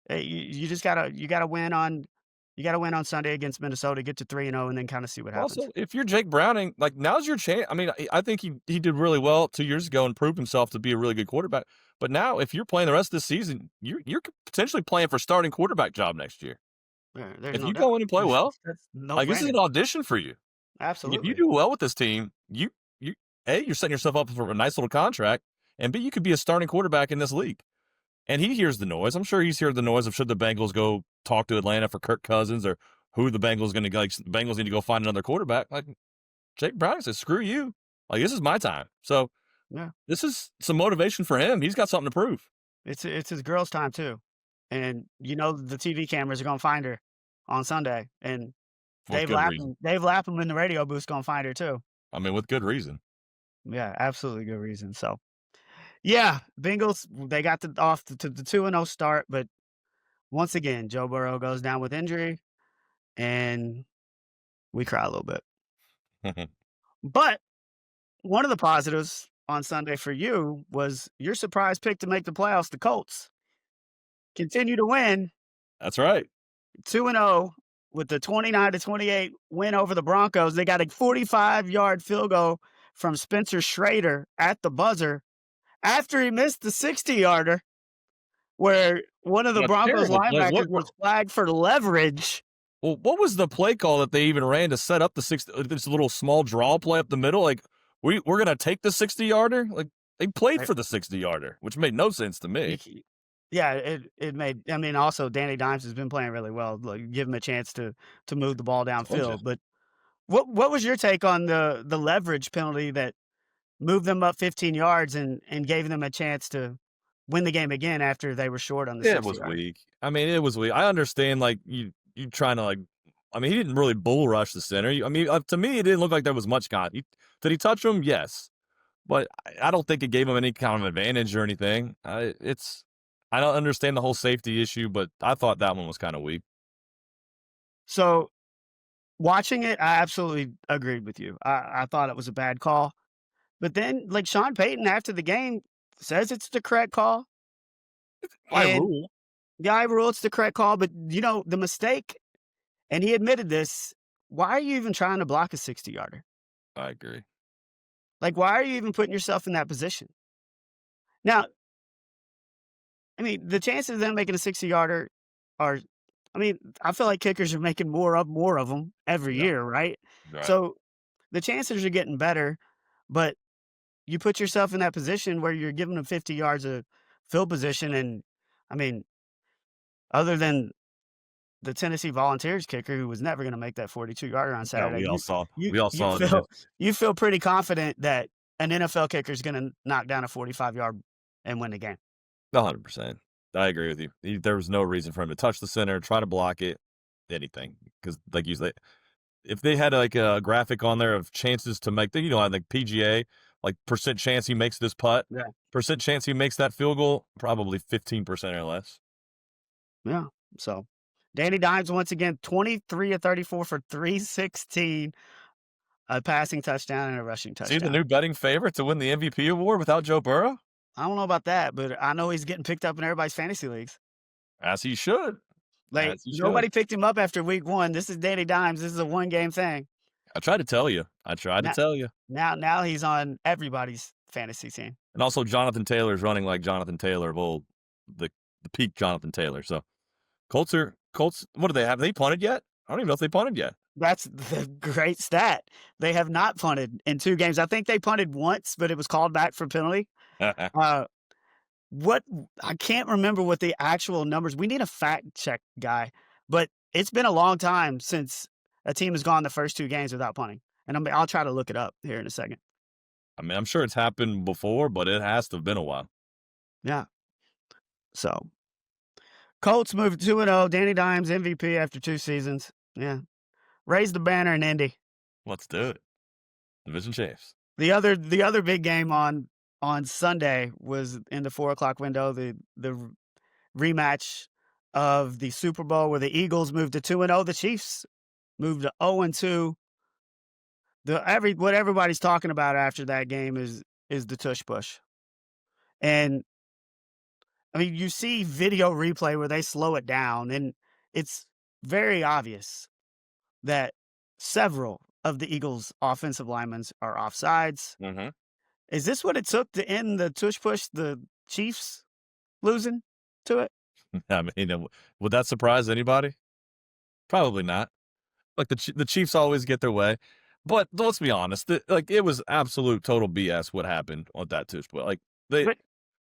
Speaker 1: you just gotta win on Sunday against Minnesota, get to 3-0, and then kind of see what happens.
Speaker 2: Also, if you're Jake Browning, like now's your chance. I mean, I think he did really well 2 years ago and proved himself to be a really good quarterback. But now, if you're playing the rest of the season, you're potentially playing for starting quarterback job next year.
Speaker 1: There's
Speaker 2: If
Speaker 1: no
Speaker 2: you
Speaker 1: doubt.
Speaker 2: go in and play well,
Speaker 1: That's no
Speaker 2: like this is
Speaker 1: brainer.
Speaker 2: an audition for you. If you
Speaker 1: Absolutely.
Speaker 2: do well with this team, A, you're setting yourself up for a nice little contract, and B, you could be a starting quarterback in this league. And he hears the noise. I'm sure he's heard the noise of should the Bengals go talk to Atlanta for Kirk Cousins or who the Bengals going to like. The Bengals need to go find another quarterback. Like Jake Browning says, screw you. Like this is my time. So
Speaker 1: Yeah.
Speaker 2: this is some motivation for him. He's got something to prove.
Speaker 1: It's his girl's time too, and, the TV cameras are gonna find her on Sunday, and
Speaker 2: With good reason.
Speaker 1: Dave Lapham in the radio booth's gonna find her too.
Speaker 2: I mean, with good reason.
Speaker 1: Yeah, absolutely good reason, so yeah, Bengals, they got to the 2-0 start, but once again, Joe Burrow goes down with injury, and we cry a little bit. But one of the positives on Sunday for you was your surprise pick to make the playoffs, the Colts, continue to win
Speaker 2: That's right.
Speaker 1: 2-0 with the 29-28 win over the Broncos. They got a 45-yard field goal from Spencer Schrader at the buzzer after he missed the 60-yarder where one of the
Speaker 2: A
Speaker 1: Broncos
Speaker 2: terrible play.
Speaker 1: linebackers was flagged for leverage.
Speaker 2: Well, what was the play call that they even ran to set up the this little small draw play up the middle? Like we're gonna take the 60-yarder. Like they played
Speaker 1: Right.
Speaker 2: for the 60-yarder, which made no sense to me.
Speaker 1: Yeah, it made I mean, also, Danny Dimes has been playing really well, like, give him a chance to move the ball
Speaker 2: Told you.
Speaker 1: downfield, but what was your take on the leverage penalty that moved them up 15 yards and gave them a chance to win the game again after they were short on the
Speaker 2: It
Speaker 1: 60
Speaker 2: was
Speaker 1: yard?
Speaker 2: weak. I mean, it was weak. I understand, like you trying to like. I mean, he didn't really bull rush the center. I mean, to me, it didn't look like there was much con. Did he touch him? Yes, but I don't think it gave him any kind of advantage or anything. I don't understand the whole safety issue, but I thought that one was kind of weak.
Speaker 1: So, watching it, I absolutely agreed with you. I thought it was a bad call, but then, like, Sean Payton after the game says it's the correct call,
Speaker 2: By
Speaker 1: and
Speaker 2: rule,
Speaker 1: yeah, I rule it's the correct call, but, the mistake, and he admitted this, why are you even trying to block a 60-yarder?
Speaker 2: I agree.
Speaker 1: Like, why are you even putting yourself in that position? Now, I mean, the chances of them making a 60-yarder are I mean, I feel like kickers are making more of them every
Speaker 2: Yeah,
Speaker 1: year, right?
Speaker 2: right.
Speaker 1: So, the chances are getting better, but you put yourself in that position where you're giving them 50 yards of field position, and, I mean, other than the Tennessee Volunteers kicker who was never gonna make that 42-yarder on
Speaker 2: Yeah,
Speaker 1: Saturday,
Speaker 2: we all
Speaker 1: you
Speaker 2: saw it in his.
Speaker 1: you feel pretty confident that an NFL kicker is gonna knock down a 45-yard and win the game.
Speaker 2: 100%. I agree with you. There was no reason for him to touch the center, try to block it, anything. Because, like you said, if they had like a graphic on there of chances to make, like PGA, like percent chance he makes this putt,
Speaker 1: Yeah.
Speaker 2: percent chance he makes that field goal, probably 15% or less.
Speaker 1: Yeah, so, Danny Dimes once again, 23 of 34 for 316, a passing touchdown and a rushing
Speaker 2: Is he the
Speaker 1: touchdown.
Speaker 2: new betting favorite to win the MVP award without Joe Burrow?
Speaker 1: I don't know about that, but I know he's getting picked up in everybody's fantasy leagues.
Speaker 2: As he should.
Speaker 1: Like,
Speaker 2: As he should.
Speaker 1: nobody picked him up after week 1. This is Danny Dimes. This is a one-game thing.
Speaker 2: I tried to tell you. I tried to
Speaker 1: Now
Speaker 2: tell you.
Speaker 1: now he's on everybody's fantasy team.
Speaker 2: And also, Jonathan Taylor's running like Jonathan Taylor of old, the peak Jonathan Taylor. So Colts. What do they have? They punted yet? I don't even know if they punted yet.
Speaker 1: That's the great stat. They have not punted in 2 games. I think they punted once, but it was called back for penalty. Uh, what I can't remember what the actual numbers. We need a fact check guy, but it's been a long time since a team has gone the first 2 games without punting, and I'll try to look it up here in a second.
Speaker 2: I mean, I'm sure it's happened before, but it has to have been a while.
Speaker 1: Yeah. So, Colts moved to 2-0. Danny Dimes MVP after 2 seasons. Yeah. Raise the banner in Indy.
Speaker 2: Let's do it. Division champs.
Speaker 1: The other big game on Sunday was in the 4 o'clock window, the rematch of the Super Bowl where the Eagles moved to 2-0. The Chiefs moved to 0-2. What everybody's talking about after that game is the tush push. And I mean, you see video replay where they slow it down, and it's very obvious that several of the Eagles' offensive linemen are offsides.
Speaker 2: Mm-hmm.
Speaker 1: Is this what it took to end the tush push, the Chiefs losing to it?
Speaker 2: I mean, would that surprise anybody? Probably not. Like the Chiefs always get their way. But let's be honest, like it was absolute total BS what happened on that Tush play. Like they
Speaker 1: But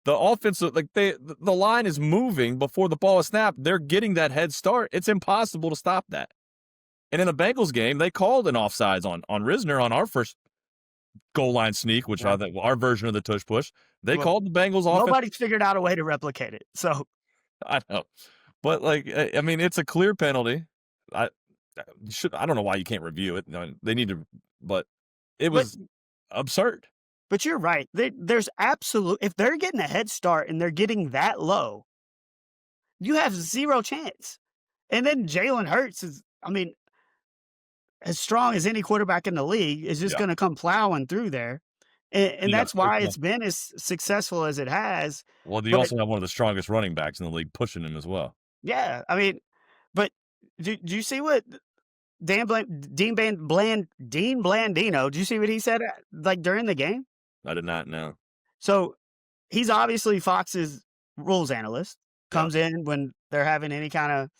Speaker 2: the offensive like the line is moving before the ball is snapped. They're getting that head start. It's impossible to stop that. And in the Bengals game, they called an offsides on Risner on our first goal line sneak, which
Speaker 1: yeah,
Speaker 2: our version of the tush push. They
Speaker 1: well,
Speaker 2: called the Bengals offense.
Speaker 1: nobody's figured out a way to replicate it. So,
Speaker 2: I know, but like I mean, it's a clear penalty. I I don't know why you can't review it. No, they need to, but it
Speaker 1: but
Speaker 2: was absurd.
Speaker 1: but you're right. There's absolute if they're getting a head start and they're getting that low, you have 0 chance. And then Jalen Hurts is, I mean, as strong as any quarterback in the league, is just
Speaker 2: Yeah,
Speaker 1: gonna come plowing through there. And
Speaker 2: you got
Speaker 1: that's
Speaker 2: to
Speaker 1: why it's been as successful as it has.
Speaker 2: well, you
Speaker 1: But
Speaker 2: also have one of the strongest running backs in the league pushing him as well.
Speaker 1: yeah, I mean, but do you see what Dean Blandino, do you see what he said, like, during the game?
Speaker 2: I did not know.
Speaker 1: So, he's obviously Fox's rules analyst,
Speaker 2: Yeah,
Speaker 1: comes in when they're having any kinda,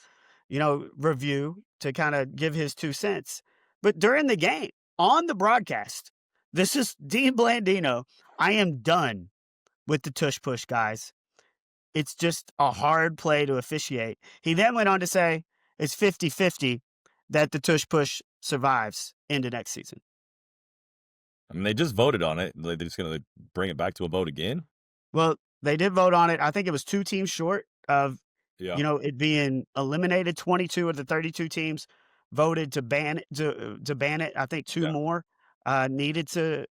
Speaker 1: review to kinda give his 2 cents. But during the game, on the broadcast, this is Dean Blandino, "I am done with the tush push, guys. It's just a hard play to officiate." He then went on to say, "It's 50-50 that the tush push survives into next season."
Speaker 2: I mean they just voted on it. They're just gonna bring it back to a vote again.
Speaker 1: Well, they did vote on it. I think it was 2 teams short of,
Speaker 2: Yeah,
Speaker 1: it being eliminated. 22 of the 32 teams voted to ban it. I think 2
Speaker 2: yeah.
Speaker 1: more, needed to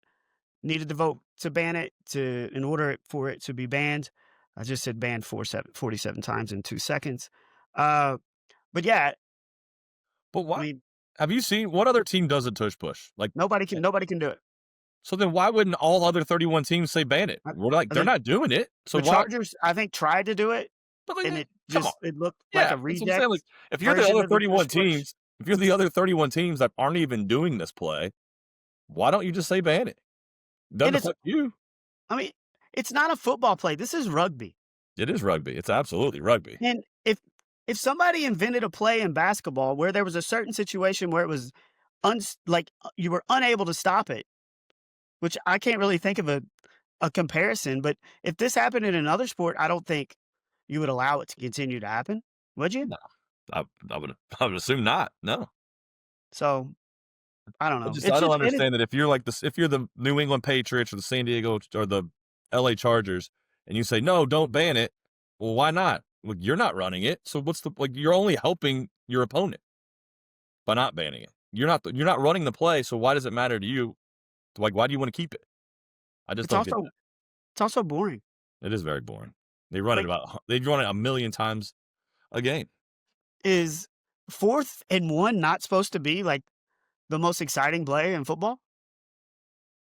Speaker 1: vote to ban it in order for it to be banned. I just said banned 47 times in 2 seconds. Uh, but yeah,
Speaker 2: But
Speaker 1: I
Speaker 2: why?
Speaker 1: mean,
Speaker 2: Have you seen what other team does a tush push? Like,
Speaker 1: nobody can do it.
Speaker 2: so then why wouldn't all other 31 teams say ban it?
Speaker 1: I
Speaker 2: We're like,
Speaker 1: I
Speaker 2: they're
Speaker 1: think
Speaker 2: not doing it. So
Speaker 1: the
Speaker 2: why?
Speaker 1: Chargers, I think, tried to do it,
Speaker 2: But like,
Speaker 1: and
Speaker 2: come on.
Speaker 1: it looked like
Speaker 2: Yeah,
Speaker 1: a
Speaker 2: that's what I'm saying. Like,
Speaker 1: reject
Speaker 2: if you're the
Speaker 1: version
Speaker 2: other
Speaker 1: of the tush
Speaker 2: 31
Speaker 1: push.
Speaker 2: teams, if you're the other 31 teams that aren't even doing this play, why don't you just say ban it? Doesn't
Speaker 1: And it's
Speaker 2: affect you.
Speaker 1: I mean, it's not a football play. This is rugby.
Speaker 2: It is rugby. It's absolutely rugby.
Speaker 1: And if somebody invented a play in basketball where there was a certain situation where it was you were unable to stop it, which I can't really think of a comparison, but if this happened in another sport, I don't think you would allow it to continue to happen, would you?
Speaker 2: No, I would I would assume not. No.
Speaker 1: So, I don't
Speaker 2: I
Speaker 1: know.
Speaker 2: just
Speaker 1: It's
Speaker 2: I don't
Speaker 1: just and it
Speaker 2: understand that if you're like this if you're the New England Patriots or the San Diego or the LA Chargers and you say, "No, don't ban it." Well, why not? Well, you're not running it. So what's the like you're only helping your opponent by not banning it. You're not running the play, so why does it matter to you? Like why do you want to keep it? I just
Speaker 1: it's
Speaker 2: don't get
Speaker 1: also
Speaker 2: that.
Speaker 1: it's also boring.
Speaker 2: It is very boring.
Speaker 1: Like,
Speaker 2: They run it a million times a game.
Speaker 1: is 4th and 1 not supposed to be, like, the most exciting play in football?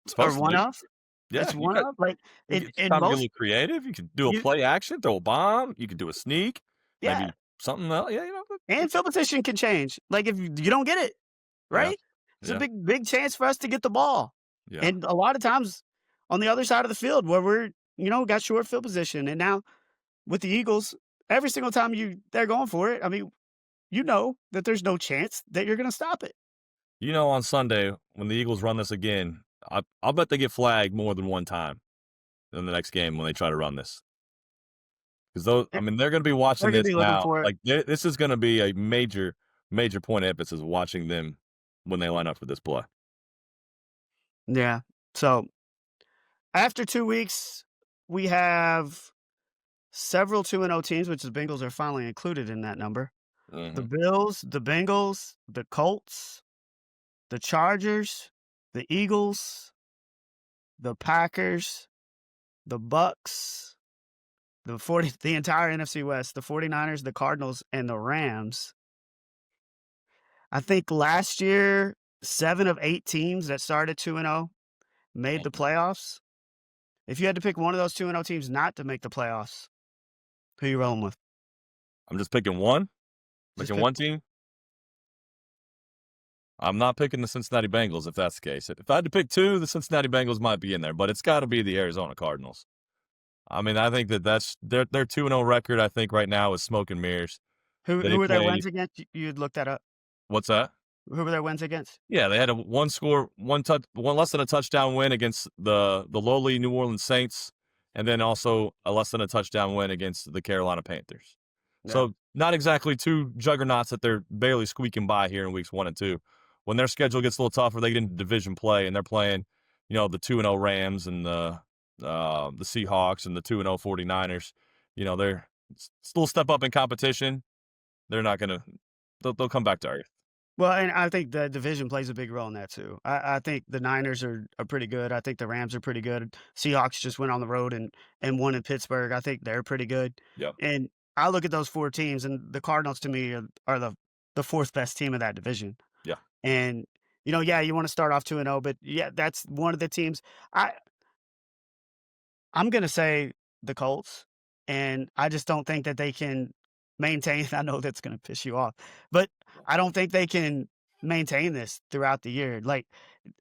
Speaker 2: It's
Speaker 1: Or
Speaker 2: supposed to
Speaker 1: one
Speaker 2: be.
Speaker 1: of?
Speaker 2: Yeah,
Speaker 1: It's one of? Like,
Speaker 2: it's
Speaker 1: in
Speaker 2: time to get a
Speaker 1: most
Speaker 2: little creative. You can do a
Speaker 1: you
Speaker 2: play action, throw a bomb, you can do a sneak,
Speaker 1: yeah.
Speaker 2: maybe something else. Yeah,
Speaker 1: And field position can change. Like, if you don't get it,
Speaker 2: yeah,
Speaker 1: right? It's a
Speaker 2: yeah,
Speaker 1: big chance for us to get the ball.
Speaker 2: yeah.
Speaker 1: And a lot of times on the other side of the field where we're, got short field position. And now with the Eagles, every single time they're going for it, I mean, you know that there's no chance that you're gonna stop it.
Speaker 2: You know, on Sunday when the Eagles run this again, I'll bet they get flagged more than one time in the next game when they try to run this. Because those, I
Speaker 1: They're
Speaker 2: mean, they're going to be watching
Speaker 1: they're gonna
Speaker 2: this
Speaker 1: be looking
Speaker 2: now.
Speaker 1: for it.
Speaker 2: Like this is going to be a major point of emphasis watching them when they line up for this play.
Speaker 1: Yeah. So after 2 weeks, we have several 2-0 teams, which the Bengals are finally included in that number. The
Speaker 2: Hmm.
Speaker 1: Bills, the Bengals, the Colts, the Chargers, the Eagles, the Packers, the Bucks, the entire NFC West, the 49ers, the Cardinals, and the Rams. I think last year, 7 of 8 teams that started 2-0 made the playoffs. If you had to pick one of those 2-0 teams not to make the playoffs, who you rolling with?
Speaker 2: I'm just picking one,
Speaker 1: Just
Speaker 2: picking
Speaker 1: pick
Speaker 2: one team. I'm not picking the Cincinnati Bengals if that's the case. If I had to pick two, the Cincinnati Bengals might be in there, but it's got to be the Arizona Cardinals. I mean, I think that's their 2-0 record. I think right now is smoke and mirrors.
Speaker 1: who
Speaker 2: They
Speaker 1: who were their
Speaker 2: play
Speaker 1: wins against? You'd look that up.
Speaker 2: what's that?
Speaker 1: Who were their wins against?
Speaker 2: Yeah, they had a one less than a touchdown win against the lowly New Orleans Saints, and then also a less than a touchdown win against the Carolina Panthers.
Speaker 1: Yeah.
Speaker 2: So not exactly two juggernauts that they're barely squeaking by here in weeks 1 and 2. When their schedule gets a little tougher, they get into division play and they're playing, the 2-0 Rams and the Seahawks and the 2-0 49ers. They're still step up in competition. They're not gonna they'll come back to earth.
Speaker 1: Well, and I think the division plays a big role in that too. I think the Niners are pretty good. I think the Rams are pretty good. Seahawks just went on the road and won in Pittsburgh. I think they're pretty good.
Speaker 2: Yep.
Speaker 1: And I look at those 4 teams, and the Cardinals to me are the 4th best team of that division.
Speaker 2: Yeah.
Speaker 1: And, yeah, you wanna start off 2-0, but, yeah, that's one of the teams. I I'm gonna say the Colts, and I just don't think that they can maintain. I know that's gonna piss you off, but I don't think they can maintain this throughout the year. Like,
Speaker 2: So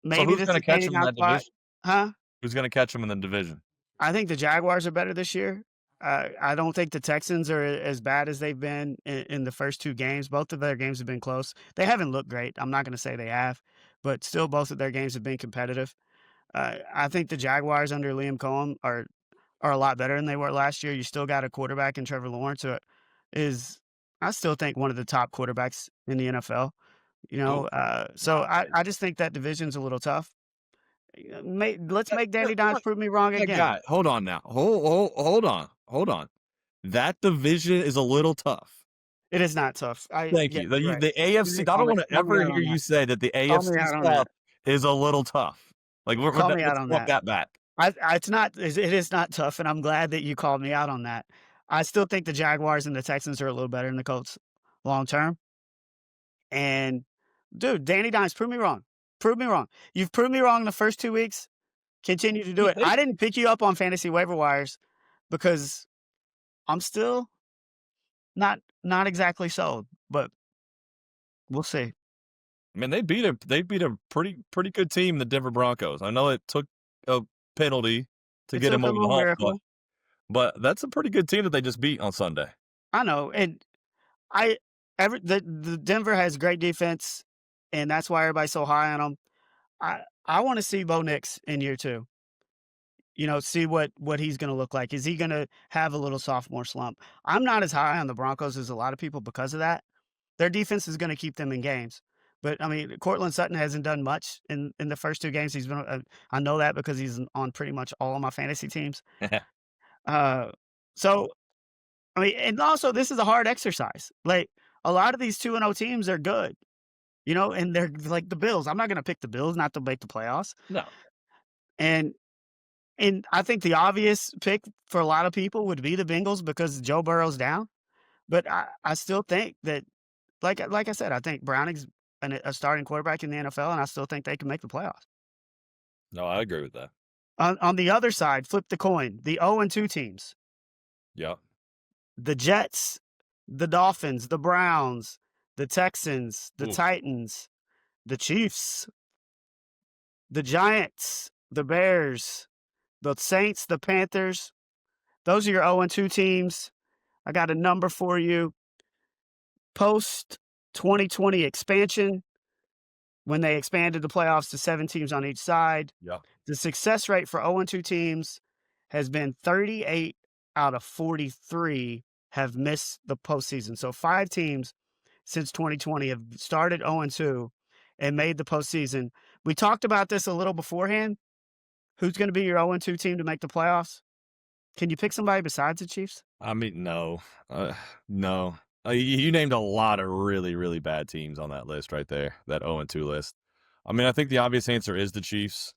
Speaker 1: maybe
Speaker 2: who's
Speaker 1: this is
Speaker 2: gonna catch
Speaker 1: gaining
Speaker 2: them in
Speaker 1: out
Speaker 2: that
Speaker 1: spot.
Speaker 2: division?
Speaker 1: Huh?
Speaker 2: Who's gonna catch them in the division?
Speaker 1: I think the Jaguars are better this year. I don't think the Texans are as bad as they've been in the first 2 games. Both of their games have been close. They haven't looked great. I'm not gonna say they have, but still both of their games have been competitive. I think the Jaguars under Liam Cohen are a lot better than they were last year. You still got a quarterback in Trevor Lawrence who is, I still think, one of the top quarterbacks in the NFL,
Speaker 2: Oh,
Speaker 1: so
Speaker 2: wow.
Speaker 1: I just think that division's a little tough. Let's
Speaker 2: That
Speaker 1: make
Speaker 2: that
Speaker 1: Danny Dimes
Speaker 2: that
Speaker 1: prove me wrong
Speaker 2: that
Speaker 1: again.
Speaker 2: guy hold on now. Hold on. That division is a little tough.
Speaker 1: It is not tough.
Speaker 2: Thank
Speaker 1: Yeah,
Speaker 2: you.
Speaker 1: you're right.
Speaker 2: The
Speaker 1: You
Speaker 2: AFC
Speaker 1: did
Speaker 2: I don't wanna
Speaker 1: call me
Speaker 2: ever
Speaker 1: out
Speaker 2: hear
Speaker 1: on
Speaker 2: you
Speaker 1: that.
Speaker 2: say that the
Speaker 1: Call me
Speaker 2: AFC
Speaker 1: out on
Speaker 2: South
Speaker 1: that.
Speaker 2: is a little tough. Like, we're
Speaker 1: Call
Speaker 2: that
Speaker 1: me out
Speaker 2: let's
Speaker 1: on
Speaker 2: walk
Speaker 1: that.
Speaker 2: that back.
Speaker 1: It's not. It is not tough, and I'm glad that you called me out on that. I still think the Jaguars and the Texans are a little better than the Colts long term. And dude, Danny Dimes, prove me wrong. Prove me wrong. You've proved me wrong the first 2 weeks. Continue to do
Speaker 2: Yeah,
Speaker 1: it. I didn't pick you up on fantasy waiver wires because I'm still not exactly sold, but we'll see.
Speaker 2: I mean, they beat a pretty good team, the Denver Broncos. I know it took a penalty to
Speaker 1: It
Speaker 2: get
Speaker 1: took
Speaker 2: him
Speaker 1: a
Speaker 2: over the
Speaker 1: little
Speaker 2: hump, but
Speaker 1: miracle.
Speaker 2: but that's a pretty good team that they just beat on Sunday.
Speaker 1: I know, and I the Denver has great defense, and that's why everybody's so high on them. I want to see Bo Nix in year 2. See what he's going to look like. Is he going to have a little sophomore slump? I'm not as high on the Broncos as a lot of people because of that. Their defense is going to keep them in games. But I mean, Cortland Sutton hasn't done much in the first 2 games. He's been I know that because he's on pretty much all of my fantasy teams. Uh, so I mean, and also this is a hard exercise. Like a lot of these 2-0 teams are good, and they're like the Bills. I'm not going to pick the Bills not to make the playoffs.
Speaker 2: No.
Speaker 1: And I think the obvious pick for a lot of people would be the Bengals because Joe Burrow's down. But I still think that, like I said, I think Browning's a starting quarterback in the NFL, and I still think they can make the playoffs.
Speaker 2: No, I agree with that.
Speaker 1: On the other side, flip the coin. The 0-2 teams,
Speaker 2: Yeah.
Speaker 1: the Jets, the Dolphins, the Browns, the Texans, the
Speaker 2: Oof.
Speaker 1: Titans, the Chiefs, the Giants, the Bears, the Saints, the Panthers. Those are your 0-2 teams. I got a number for you. Post 2020 expansion, when they expanded the playoffs to 7 teams on each side,
Speaker 2: Yeah.
Speaker 1: the success rate for 0-2 teams has been 38 out of 43 have missed the postseason. So 5 teams since 2020 have started 0-2 and made the postseason. We talked about this a little beforehand. Who's going to be your 0-2 team to make the playoffs? Can you pick somebody besides the Chiefs?
Speaker 2: I mean, no. No. You named a lot of really, really bad teams on that list right there, that 0-2 list. I mean, I think the obvious answer is the Chiefs.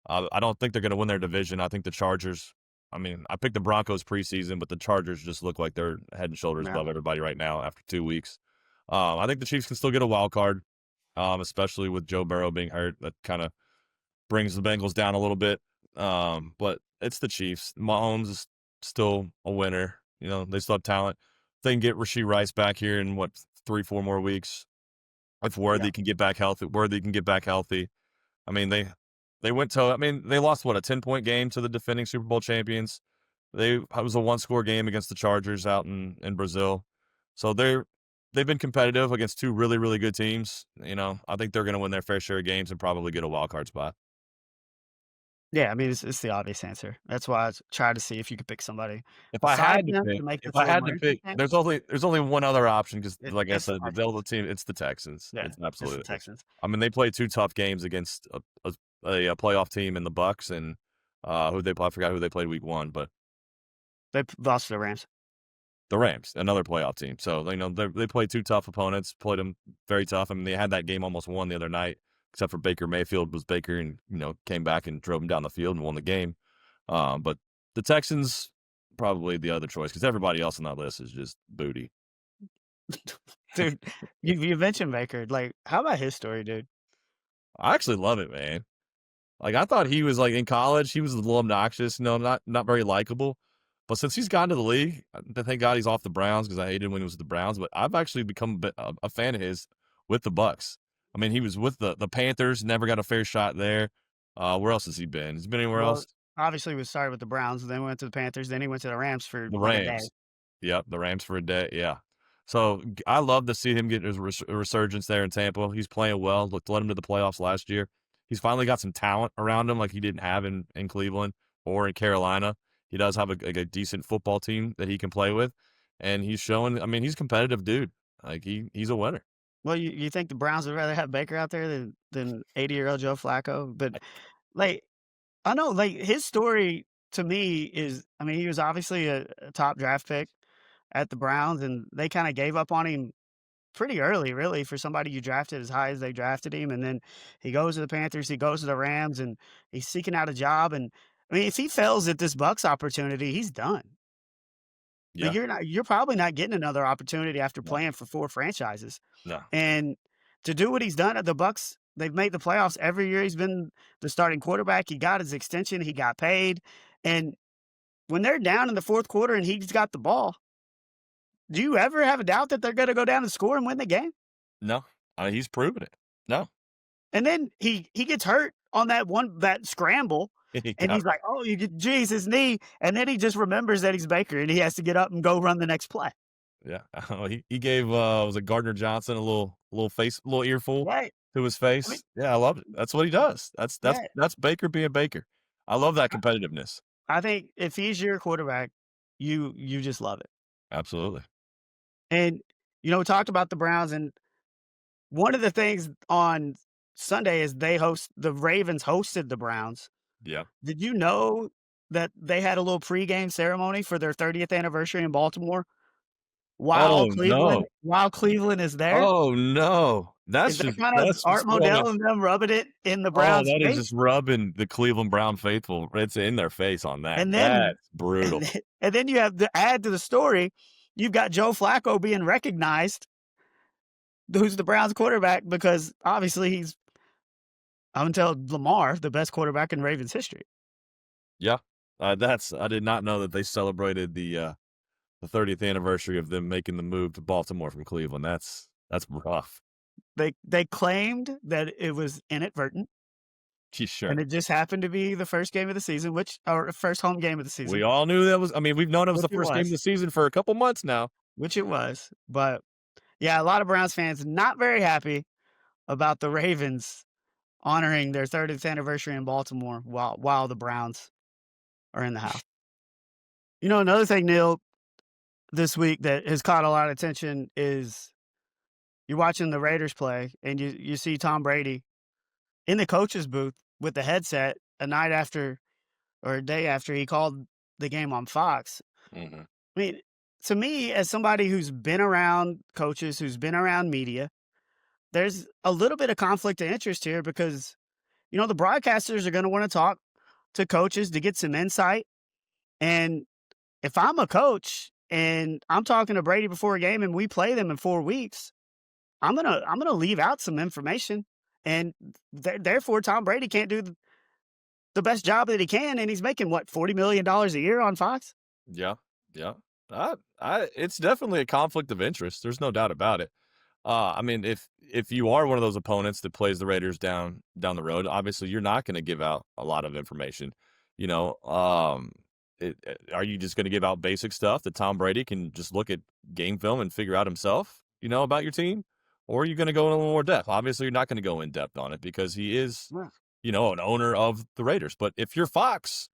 Speaker 2: I don't think they're going to win their division. I think the Chargers, I mean, I picked the Broncos preseason, but the Chargers just look like they're head and shoulders
Speaker 1: Yeah.
Speaker 2: above everybody right now after 2 weeks. I think the Chiefs can still get a wild card, especially with Joe Burrow being hurt. That kind of brings the Bengals down a little bit. But it's the Chiefs. Mahomes is still a winner. They still have talent. They can get Rashee Rice back here in 3-4 more weeks. If
Speaker 1: Yeah.
Speaker 2: Worthy can get back healthy. I mean, they lost a 10-point game to the defending Super Bowl champions. It was a 1-score game against the Chargers out in Brazil. So they've been competitive against 2 really, really good teams. You know, I think they're gonna win their fair share of games and probably get a wild card spot.
Speaker 1: Yeah, I mean, it's the obvious answer. That's why I tried to see if you could pick somebody
Speaker 2: If I
Speaker 1: besides
Speaker 2: had to
Speaker 1: them
Speaker 2: pick
Speaker 1: to make
Speaker 2: if
Speaker 1: this a
Speaker 2: I
Speaker 1: little
Speaker 2: had
Speaker 1: more
Speaker 2: to pick,
Speaker 1: interesting.
Speaker 2: there's only one other option because, like I
Speaker 1: It's the
Speaker 2: said, the
Speaker 1: Vikings.
Speaker 2: other team, it's the Texans.
Speaker 1: Yeah,
Speaker 2: It's
Speaker 1: it's the
Speaker 2: absolutely is.
Speaker 1: Texans.
Speaker 2: I mean, they played 2 tough games against a playoff team in the Bucks and, who they I forgot who they played week 1, but
Speaker 1: Lost to the Rams.
Speaker 2: the Rams, another playoff team. So, you know, they played 2 tough opponents, played them very tough. I mean, they had that game almost won the other night, except for Baker Mayfield was Baker and, you know, came back and drove them down the field and won the game. But the Texans, probably the other choice because everybody else on that list is just booty.
Speaker 1: Dude, you mentioned Baker, like, how about his story, dude?
Speaker 2: I actually love it, man. Like, I thought he was, like, in college, he was a little obnoxious, you know, not very likable. But since he's gotten to the league, thank God he's off the Browns because I hated him when he was with the Browns, but I've actually become a fan of his with the Bucks. I mean, he was with the Panthers, never got a fair shot there. Where else has he been? Has he been anywhere
Speaker 1: Well,
Speaker 2: else?
Speaker 1: obviously, we started with the Browns, then went to the Panthers, then he went to the Rams for,
Speaker 2: The
Speaker 1: like, a day.
Speaker 2: Rams. Yep, the Rams for a day, yeah. So, I love to see him get his resurgence there in Tampa. He's playing well, look led him to the playoffs last year. He's finally got some talent around him like he didn't have in Cleveland or in Carolina. He does have a decent football team that he can play with, and he's showing I mean, he's a competitive dude. Like, he's a winner.
Speaker 1: Well, you think the Browns would rather have Baker out there than 80-year-old Joe Flacco? But,
Speaker 2: I
Speaker 1: like, I know, like, his story to me is I mean, he was obviously a top draft pick at the Browns, and they kinda gave up on him pretty early, really, for somebody you drafted as high as they drafted him, and then he goes to the Panthers, he goes to the Rams, and he's seeking out a job, and, I mean, if he fails at this Bucks opportunity, he's done. Like,
Speaker 2: Yeah.
Speaker 1: you're probably not getting another opportunity after
Speaker 2: No,
Speaker 1: playing for 4 franchises,
Speaker 2: no.
Speaker 1: and to do what he's done at the Bucks, they've made the playoffs every year he's been the starting quarterback, he got his extension, he got paid, and when they're down in the 4th quarter and he's got the ball, do you ever have a doubt that they're gonna go down and score and win the game?
Speaker 2: No. He's proven it. No.
Speaker 1: And then he gets hurt on that scramble,
Speaker 2: He
Speaker 1: and
Speaker 2: got
Speaker 1: he's like, "Oh, you get jeez, his knee," and then he just remembers that he's Baker, and he has to get up and go run the next play.
Speaker 2: Yeah. He gave, was it Gardner Johnson a little earful
Speaker 1: Right.
Speaker 2: to his
Speaker 1: I mean
Speaker 2: face? Yeah, I love it. That's what he does. That's that's
Speaker 1: yeah,
Speaker 2: that's Baker being Baker. I love that competitiveness.
Speaker 1: I think if he's your quarterback, you just love it.
Speaker 2: Absolutely.
Speaker 1: And, we talked about the Browns, and one of the things on Sunday is the Ravens hosted the Browns.
Speaker 2: Yeah.
Speaker 1: Did you know that they had a little pregame ceremony for their 30th anniversary in Baltimore
Speaker 2: Oh, no.
Speaker 1: while Cleveland is there?
Speaker 2: Oh, no.
Speaker 1: Is that kind of
Speaker 2: That's
Speaker 1: Art
Speaker 2: just rubbing
Speaker 1: Modell and them rubbing it in the
Speaker 2: oh,
Speaker 1: Browns'
Speaker 2: that is
Speaker 1: face?
Speaker 2: just rubbing the Cleveland Brown faithful it's in their face on that.
Speaker 1: And then
Speaker 2: That's brutal.
Speaker 1: and then you have to add to the story, you've got Joe Flacco being recognized, who's the Browns quarterback, because obviously he's, up until Lamar, the best quarterback in Ravens history.
Speaker 2: Yeah. I did not know that they celebrated the 30th anniversary of them making the move to Baltimore from Cleveland. That's rough.
Speaker 1: They claimed that it was inadvertent,
Speaker 2: Gee,
Speaker 1: and
Speaker 2: sure.
Speaker 1: it just happened to be the first game of the season, or first home game of the
Speaker 2: We
Speaker 1: season,
Speaker 2: all knew that was I mean, we've known it was
Speaker 1: which
Speaker 2: the
Speaker 1: it
Speaker 2: first game of
Speaker 1: was,
Speaker 2: the season for a couple months now.
Speaker 1: but yeah, a lot of Browns fans not very happy about the Ravens honoring their 30th anniversary in Baltimore while the Browns are in the house. Another thing, Neil, this week that has caught a lot of attention is you're watching the Raiders play, and you see Tom Brady in the coach's booth with the headset a night after or a day after he called the game on Fox.
Speaker 2: Mhm.
Speaker 1: I mean, to me, as somebody who's been around coaches, who's been around media, there's a little bit of conflict of interest here because, the broadcasters are going to want to talk to coaches to get some insight. And if I'm a coach and I'm talking to Brady before a game and we play them in 4 weeks, I'm gonna leave out some information, and therefore Tom Brady can't do the best job that he can, and he's making what $40 million a year on Fox.
Speaker 2: Yeah. Yeah. It's definitely a conflict of interest. There's no doubt about it. I mean, if you are one of those opponents that plays the Raiders down the road, obviously you're not going to give out a lot of information. You know, are you just going to give out basic stuff that Tom Brady can just look at game film and figure out himself? about your team, or are you going to go in a little more depth? Obviously, you're not going to go in depth on it because he is,
Speaker 1: Yeah.
Speaker 2: an owner of the Raiders. But if you're Fox,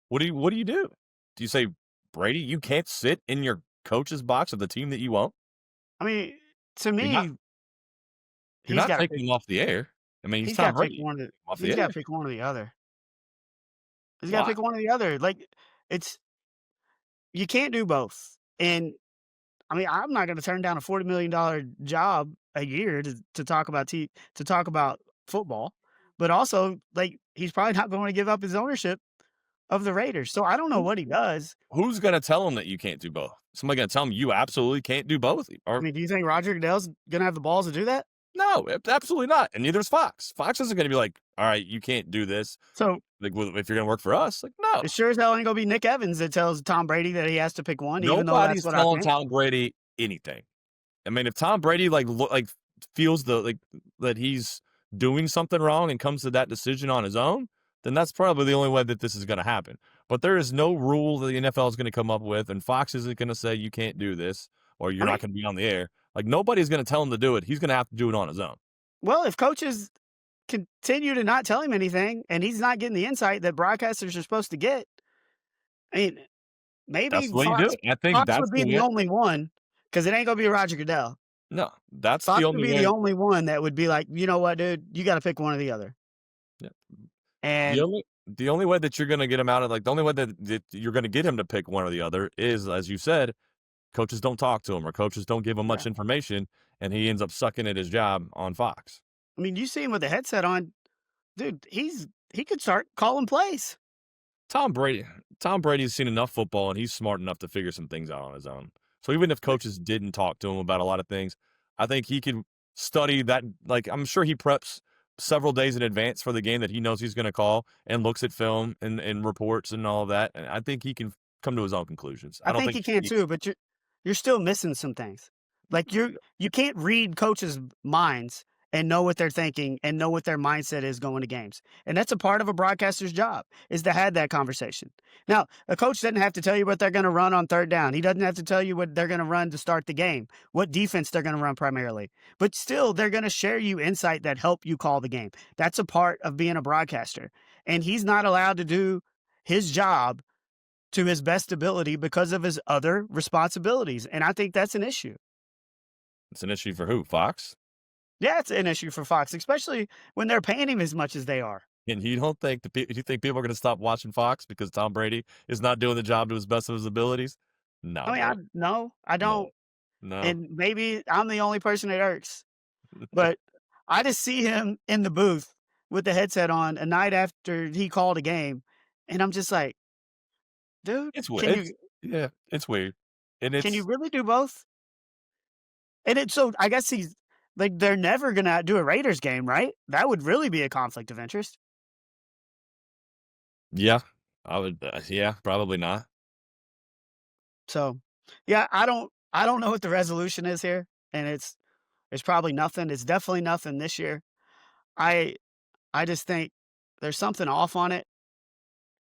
Speaker 2: what do you do? Do you say, Brady, you can't sit in your coach's box of the team that you own?
Speaker 1: I mean, to
Speaker 2: You're not
Speaker 1: me,
Speaker 2: you're
Speaker 1: he's
Speaker 2: not
Speaker 1: gotta
Speaker 2: taking
Speaker 1: pick
Speaker 2: him off the air. I mean, he's
Speaker 1: he's
Speaker 2: Tom
Speaker 1: gotta pick
Speaker 2: Brady.
Speaker 1: one of the
Speaker 2: Off the
Speaker 1: he's gotta
Speaker 2: air.
Speaker 1: pick one or the other. He's gotta
Speaker 2: Why?
Speaker 1: pick one or the other, like, it's you can't do both, and, I mean, I'm not gonna turn down a $40 million job a year to talk about football, but also, like, he's probably not going to give up his ownership of the Raiders, so I don't know
Speaker 2: Who
Speaker 1: what he does.
Speaker 2: who's gonna tell him that you can't do both? Somebody gonna tell him you absolutely can't do both?
Speaker 1: I
Speaker 2: Or
Speaker 1: mean, do you think Roger Goodell's gonna have the balls to do that?
Speaker 2: no, absolutely not. And neither is Fox. Fox isn't gonna be like, all right, you can't do this.
Speaker 1: So,
Speaker 2: Like, if you're gonna work for us, like, no.
Speaker 1: it sure as hell ain't gonna be Nick Evans that tells Tom Brady that he has to pick one, even though that's
Speaker 2: Nobody's
Speaker 1: what I
Speaker 2: telling
Speaker 1: think.
Speaker 2: Tom Brady anything. I mean, if Tom Brady feels that he's doing something wrong and comes to that decision on his own, then that's probably the only way that this is going to happen. But there is no rule that the NFL is going to come up with, and Fox isn't going to say you can't do this or
Speaker 1: I
Speaker 2: you're not
Speaker 1: mean,
Speaker 2: going to be on the air. Like nobody's going to tell him to do it. He's going to have to do it on his own.
Speaker 1: well, if coaches continue to not tell him anything and he's not getting the insight that broadcasters are supposed to get, I mean, maybe
Speaker 2: That's the way you do it. I think
Speaker 1: Fox would
Speaker 2: that's
Speaker 1: be
Speaker 2: the
Speaker 1: the
Speaker 2: way.
Speaker 1: only one because it ain't gonna be Roger Goodell.
Speaker 2: No, that's the
Speaker 1: Fox would
Speaker 2: only
Speaker 1: be the
Speaker 2: way.
Speaker 1: only one that would be like, "You know what, dude? You gotta pick one or the other."
Speaker 2: Yeah. The
Speaker 1: And
Speaker 2: only the only way that you're going to get him out of the only way that you're going to get him to pick one or the other is, as you said, coaches don't talk to him or coaches don't give him
Speaker 1: yeah,
Speaker 2: much information, and he ends up sucking at his job on Fox.
Speaker 1: I mean, you see him with the headset on, dude, he could start calling plays.
Speaker 2: Tom Brady Tom Brady's seen enough football, and he's smart enough to figure some things out on his own. So even if
Speaker 1: Like,
Speaker 2: coaches didn't talk to him about a lot of things, I think he could study that. Like I'm sure he preps several days in advance for the game that he knows he's going to call, and looks at film and reports and all of that. And I think he can come to his own conclusions.
Speaker 1: I
Speaker 2: I don't
Speaker 1: think
Speaker 2: think
Speaker 1: he can too, but you're still missing some things. Like, you can't read coaches' minds and know what they're thinking and know what their mindset is going to games, and that's a part of a broadcaster's job, is to have that conversation. Now, a coach doesn't have to tell you what they're gonna run on 3rd down. He doesn't have to tell you what they're gonna run to start the game, what defense they're gonna run primarily, but still, they're gonna share you insight that help you call the game. That's a part of being a broadcaster, and he's not allowed to do his job to his best ability because of his other responsibilities, and I think that's an issue.
Speaker 2: it's an issue for who Fox.
Speaker 1: Yeah, it's an issue for Fox, especially when they're paying him as much as they are.
Speaker 2: And you don't think you think people are going to stop watching Fox because Tom Brady is not doing the job to his best of his abilities? No,
Speaker 1: I mean, I
Speaker 2: bro.
Speaker 1: no, I
Speaker 2: No,
Speaker 1: don't,
Speaker 2: no.
Speaker 1: and maybe I'm the only person it irks, but I just see him in the booth with the headset on a night after he called a game, and I'm just like, "Dude,
Speaker 2: It's weird. It's yeah, it's weird, and
Speaker 1: can you
Speaker 2: it's
Speaker 1: really do both?" And it's so I guess he's like, they're never gonna do a Raiders game, right? That would really be a conflict of interest.
Speaker 2: yeah. I would, yeah, probably not.
Speaker 1: So, yeah, I don't know what the resolution is here, and it's probably nothing. It's definitely nothing this year. I I just think there's something off on it,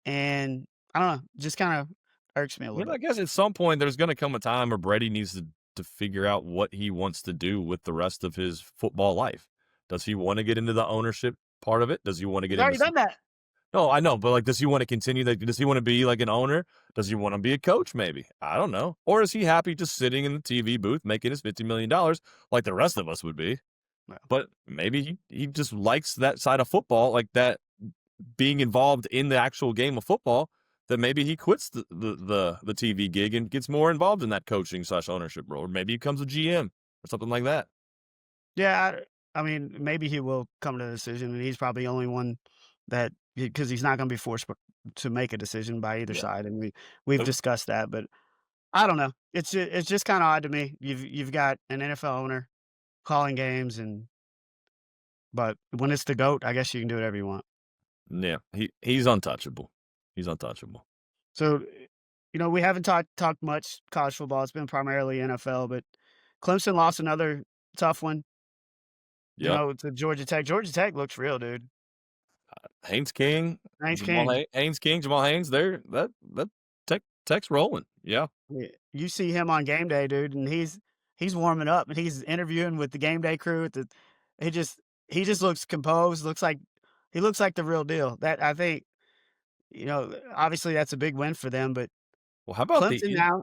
Speaker 1: and I don't know, just kind of irks me a
Speaker 2: I
Speaker 1: little
Speaker 2: mean, I
Speaker 1: bit.
Speaker 2: guess at some point there's going to come a time where Brady needs to figure out what he wants to do with the rest of his football life. Does he want to get into the ownership part of it? Does he want to
Speaker 1: He's
Speaker 2: get into
Speaker 1: already
Speaker 2: some?
Speaker 1: done that.
Speaker 2: No, I know, but like, does he want to continue that? Does he want to be like an owner? Does he want to be a coach? Maybe I don't know. Or is he happy just sitting in the TV booth making his $50 million like the rest of us would be?
Speaker 1: Well,
Speaker 2: But maybe he just likes that side of football, like that being involved in the actual game of football. That maybe he quits the TV gig and gets more involved in that coaching / ownership role, or maybe he becomes a GM or something like that.
Speaker 1: yeah, I mean, maybe he will come to a decision, and he's probably the only one that because he's not gonna be forced to make a decision by either
Speaker 2: Yeah.
Speaker 1: side, and we've
Speaker 2: So
Speaker 1: discussed that, but I don't know. It's just kinda odd to me. You've got an NFL owner calling games but when it's the GOAT, I guess you can do whatever you want.
Speaker 2: yeah, he's untouchable. He's untouchable.
Speaker 1: So, we haven't talked much college football. It's been primarily NFL, but Clemson lost another tough one,
Speaker 2: Yep.
Speaker 1: to Georgia Tech. Georgia Tech looks real, dude.
Speaker 2: Haynes King,
Speaker 1: Nice King.
Speaker 2: Jamal Haynes, there that Tech's rolling. Yeah.
Speaker 1: Yeah, you see him on game day, dude, and he's warming up and he's interviewing with the game day crew. He just he just looks composed. Looks like the real deal. That I think obviously that's a big win for them. But
Speaker 2: Well, how about the
Speaker 1: Clemson
Speaker 2: end
Speaker 1: now.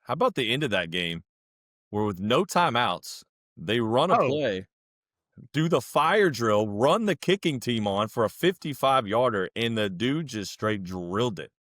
Speaker 2: how about the end of that game where with no timeouts, they run a
Speaker 1: Oh,
Speaker 2: play, do the fire drill, run the kicking team on for a 55-yarder, and the dude just straight drilled it.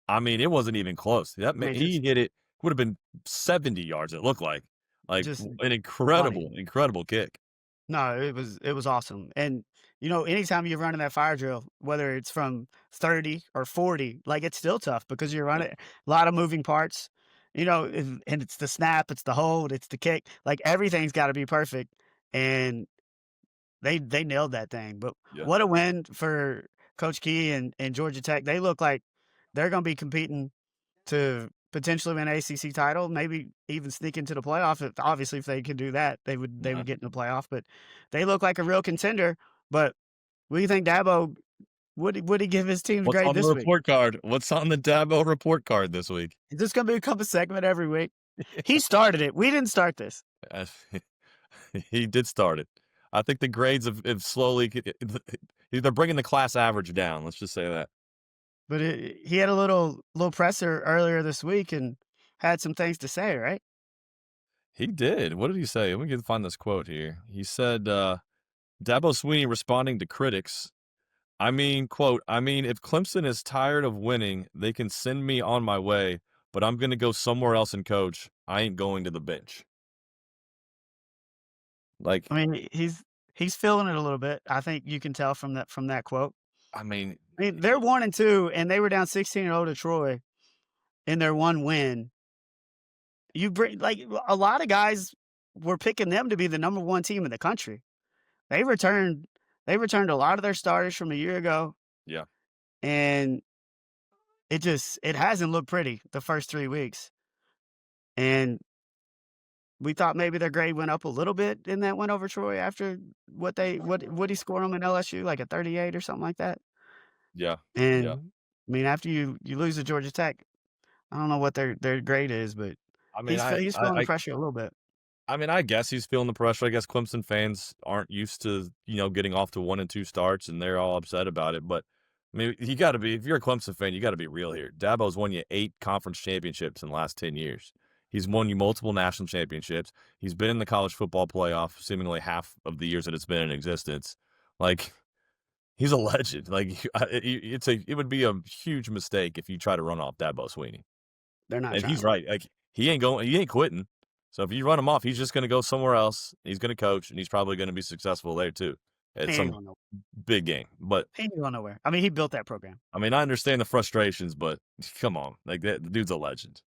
Speaker 2: I mean, it wasn't even close.
Speaker 1: I mean,
Speaker 2: He
Speaker 1: just
Speaker 2: hit it would have been 70 yards, it looked like. Like,
Speaker 1: just
Speaker 2: an
Speaker 1: money.
Speaker 2: incredible, incredible kick.
Speaker 1: No, it was awesome. And anytime you're running that fire drill, whether it's from 30 or 40, like it's still tough because you're
Speaker 2: Yeah,
Speaker 1: running a lot of moving parts. And it's the snap, it's the hold, it's the kick. Like everything's got to be perfect. And they nailed that thing. But
Speaker 2: yeah,
Speaker 1: what a win for Coach Key and Georgia Tech. They look like they're going to be competing to potentially win an ACC title, maybe even sneak into the playoff. Obviously, if they could do that, they would
Speaker 2: yeah.
Speaker 1: get in the playoff. But they look like a real contender. But what do you think, Dabo? Would he give his team's
Speaker 2: What's
Speaker 1: grade
Speaker 2: on the
Speaker 1: this week?
Speaker 2: report card? What's on the Dabo report card this week?
Speaker 1: Is this going to become a segment every week? He started it. We didn't start this,
Speaker 2: Uh, he did start it. I think the grades have slowly they're bringing the class average down, let's just say that.
Speaker 1: but he had a little presser earlier this week and had some things to say. Right?
Speaker 2: He did. What did he say? Let me find this quote here. He said, Dabo Sweeney responding to critics. I mean, quote, I mean, if Clemson is tired of winning, they can send me on my way, but I'm going to go somewhere else and coach. I ain't going to the bench. Like,
Speaker 1: I mean, he's feeling it a little bit. I think you can tell from that quote.
Speaker 2: I mean,
Speaker 1: I mean, they're 1-2, and they were down 16-0 to Troy in their one win. You bring like a lot of guys were picking them to be the number one team in the country. They returned they returned a lot of their starters from a year ago,
Speaker 2: yeah,
Speaker 1: and it hasn't looked pretty the first 3 weeks. And we thought maybe their grade went up a little bit in that win over Troy after what he scored them in LSU, like a 38 or something like that.
Speaker 2: yeah, yeah.
Speaker 1: And I mean, after you lose to Georgia Tech, I don't know what their grade is, but
Speaker 2: I mean,
Speaker 1: he's feeling the pressure a little bit.
Speaker 2: I mean, I guess he's feeling the pressure. I guess Clemson fans aren't used to, getting off to 1 and 2 starts, and they're all upset about it. But I mean, you got to be if you're a Clemson fan, you got to be real here. Dabo's won you 8 conference championships in the last 10 years. He's won you multiple national championships. He's been in the college football playoff seemingly half of the years that it's been in existence. Like, he's a legend. Like, it would be a huge mistake if you try to run off Dabo Sweeney.
Speaker 1: They're not
Speaker 2: And
Speaker 1: trying to
Speaker 2: he's
Speaker 1: run.
Speaker 2: right. Like, he ain't quitting. So if you run him off, he's just gonna go somewhere else. He's gonna coach, and he's probably gonna be successful there too
Speaker 1: He
Speaker 2: at
Speaker 1: ain't
Speaker 2: some
Speaker 1: going nowhere.
Speaker 2: big game. But
Speaker 1: He ain't going nowhere. I mean, he built that program.
Speaker 2: I mean, I understand the frustrations, but come on, like that the dude's a legend.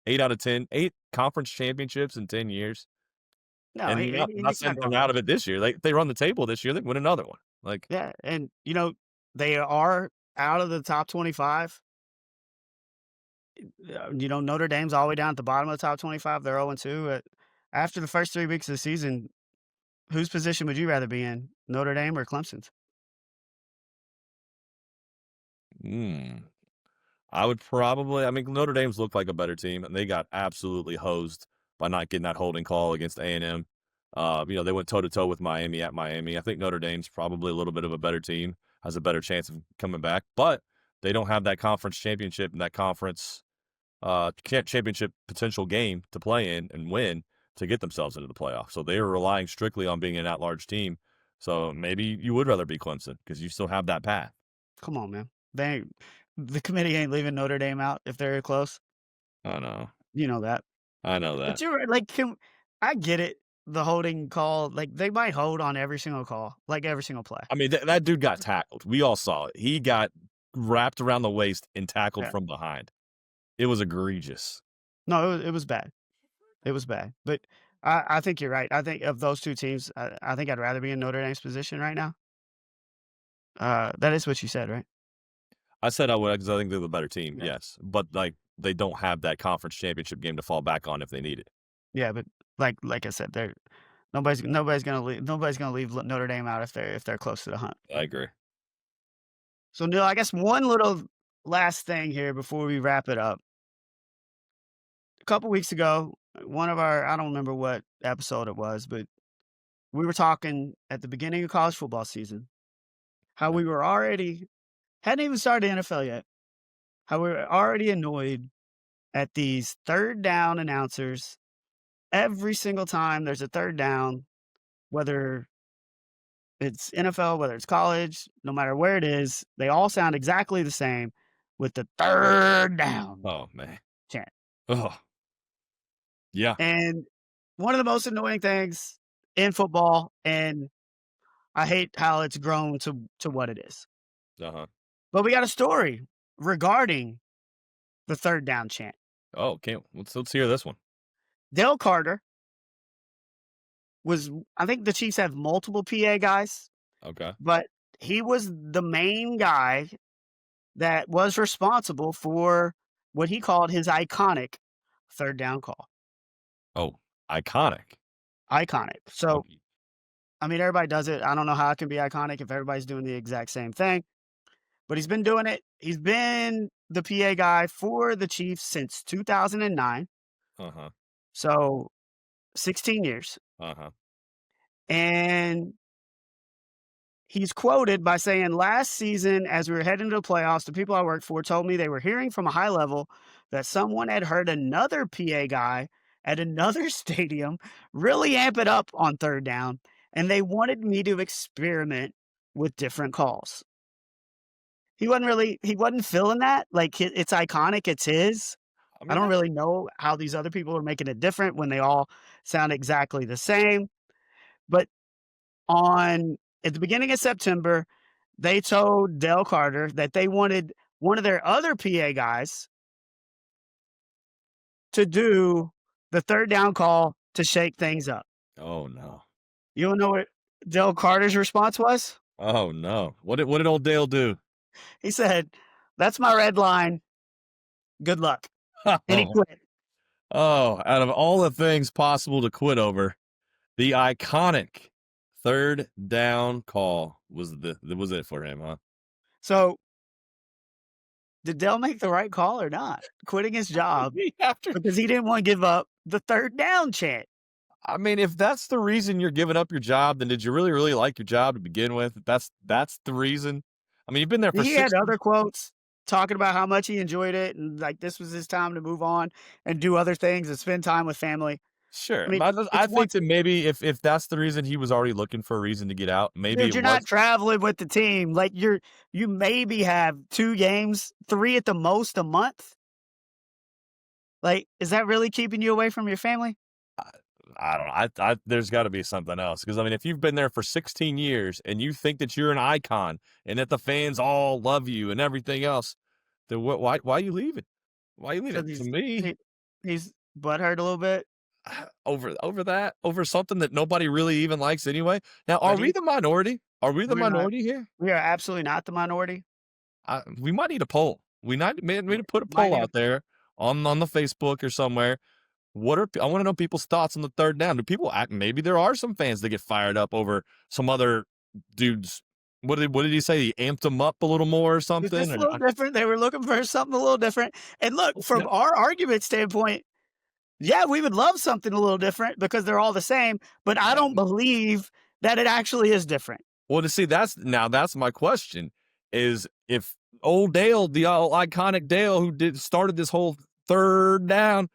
Speaker 2: 8 out of 10, 8 conference championships in 10 years,
Speaker 1: No,
Speaker 2: and not
Speaker 1: he's
Speaker 2: saying
Speaker 1: not
Speaker 2: they're
Speaker 1: going
Speaker 2: out
Speaker 1: nowhere.
Speaker 2: of it this year. Like they run the table this year, they win another one. Like,
Speaker 1: Yeah, and they are out of the top 25. Notre Dame's all the way down at the bottom of the top 25. They're 0-2. After the first 3 weeks of the season, whose position would you rather be in, Notre Dame or Clemson's?
Speaker 2: mm, I would probably. I mean, Notre Dame's looked like a better team, and they got absolutely hosed by not getting that holding call against A&M. They went toe to toe with Miami at Miami. I think Notre Dame's probably a little bit of a better team, has a better chance of coming back, but they don't have that conference championship and that conference championship potential game to play in and win to get themselves into the playoffs. So they are relying strictly on being an at-large team. So maybe you would rather be Clemson because you still have that path.
Speaker 1: Come on, man. The committee ain't leaving Notre Dame out if they're close.
Speaker 2: I know.
Speaker 1: You know that.
Speaker 2: I know
Speaker 1: But
Speaker 2: that.
Speaker 1: you're right, like, I get it, the holding call, like, they might hold on every single call, like, every single play.
Speaker 2: I mean, that dude got tackled. We all saw it. He got wrapped around the waist and tackled
Speaker 1: Yeah.
Speaker 2: from behind. It was egregious.
Speaker 1: No, it was bad. It was bad. But I think you're right. I think of those 2 teams, I think I'd rather be in Notre Dame's position right now. That is what you said, right?
Speaker 2: I said I would because I think they're the better team,
Speaker 1: Yeah.
Speaker 2: yes. But, like, they don't have that conference championship game to fall back on if they need it.
Speaker 1: Yeah, but like I said, nobody's gonna leave Notre Dame out if they're close to the hunt.
Speaker 2: I agree.
Speaker 1: So, Neil, I guess one little last thing here before we wrap it up. A couple weeks ago, one of our I don't remember what episode it was, but we were talking at the beginning of college football season, how
Speaker 2: Yeah.
Speaker 1: we were already hadn't even started the NFL yet, how we were already annoyed at these third down announcers every single time there's a third down, whether it's NFL, whether it's college, no matter where it is, they all sound exactly the same with the third down
Speaker 2: Oh man.
Speaker 1: chant.
Speaker 2: Oh yeah.
Speaker 1: And one of the most annoying things in football, and I hate how it's grown to what it is.
Speaker 2: Uh huh.
Speaker 1: But we got a story regarding the third down chant.
Speaker 2: Oh, can't. Let's hear this one.
Speaker 1: Dale Carter was I think the Chiefs have multiple PA guys,
Speaker 2: Okay.
Speaker 1: but he was the main guy that was responsible for what he called his iconic third down call.
Speaker 2: Oh, iconic.
Speaker 1: Iconic. So,
Speaker 2: Okay.
Speaker 1: I mean, everybody does it. I don't know how it can be iconic if everybody's doing the exact same thing, but he's been doing it. He's been the PA guy for the Chiefs since 2009.
Speaker 2: Uh huh.
Speaker 1: So, 16 years.
Speaker 2: Uh huh.
Speaker 1: And he's quoted by saying, "Last season, as we were heading to the playoffs, the people I worked for told me they were hearing from a high level that someone had heard another PA guy at another stadium really amp it up on third down, and they wanted me to experiment with different calls." He wasn't feeling that. Like it's iconic, it's his.
Speaker 2: I
Speaker 1: I
Speaker 2: mean,
Speaker 1: don't
Speaker 2: that's
Speaker 1: really know how these other people are making it different when they all sound exactly the same. But on at the beginning of September, they told Dale Carter that they wanted one of their other PA guys to do the third down call to shake things up.
Speaker 2: oh no.
Speaker 1: You wanna know what Dale Carter's response was?
Speaker 2: Oh no. What did old Dale do?
Speaker 1: He said, "That's my red line. Good luck." And he
Speaker 2: Oh,
Speaker 1: quit.
Speaker 2: oh, out of all the things possible to quit over, the iconic third down call was it for him, huh?
Speaker 1: So, did Dale make the right call or not? Quitting his job
Speaker 2: After
Speaker 1: because he didn't wanna give up the third down chant.
Speaker 2: I mean, if that's the reason you're giving up your job, then did you really, really like your job to begin with? If that's the reason. I mean, you've been there for
Speaker 1: He had
Speaker 2: 60.
Speaker 1: other quotes talking about how much he enjoyed it and, like, this was his time to move on and do other things and spend time with family.
Speaker 2: Sure,
Speaker 1: I mean,
Speaker 2: but I
Speaker 1: it's one
Speaker 2: think that maybe if that's the reason he was already looking for a reason to get out, maybe
Speaker 1: dude,
Speaker 2: it
Speaker 1: you're not
Speaker 2: was.
Speaker 1: traveling with the team. Like, you maybe have 2 games, 3 at the most a month. Like, is that really keeping you away from your family?
Speaker 2: I, I don't know. I there's got to be something else because I mean, if you've been there for 16 years and you think that you're an icon and that the fans all love you and everything else, then why you leaving? Why you leaving?
Speaker 1: Because
Speaker 2: To me,
Speaker 1: he's butthurt a little bit,
Speaker 2: over something that nobody really even likes anyway. Now, are
Speaker 1: but
Speaker 2: we
Speaker 1: he
Speaker 2: the minority? Are we the
Speaker 1: we're not
Speaker 2: minority here?
Speaker 1: we are absolutely not the minority.
Speaker 2: We might need a poll. We need to put a
Speaker 1: Might
Speaker 2: poll
Speaker 1: need a
Speaker 2: out there on the Facebook or somewhere. I want to know people's thoughts on the third down. Do people act? Maybe there are some fans that get fired up over some other dudes. What did he say? He amped them up a little more or
Speaker 1: it's
Speaker 2: something.
Speaker 1: just a little different. They were looking for something a little different. And look,
Speaker 2: Yeah.
Speaker 1: from our argument standpoint, yeah, we would love something a little different because they're all the same, but I don't believe that it actually is different.
Speaker 2: Well, to see that's my question is if old Dale, the old iconic Dale who started this whole third down,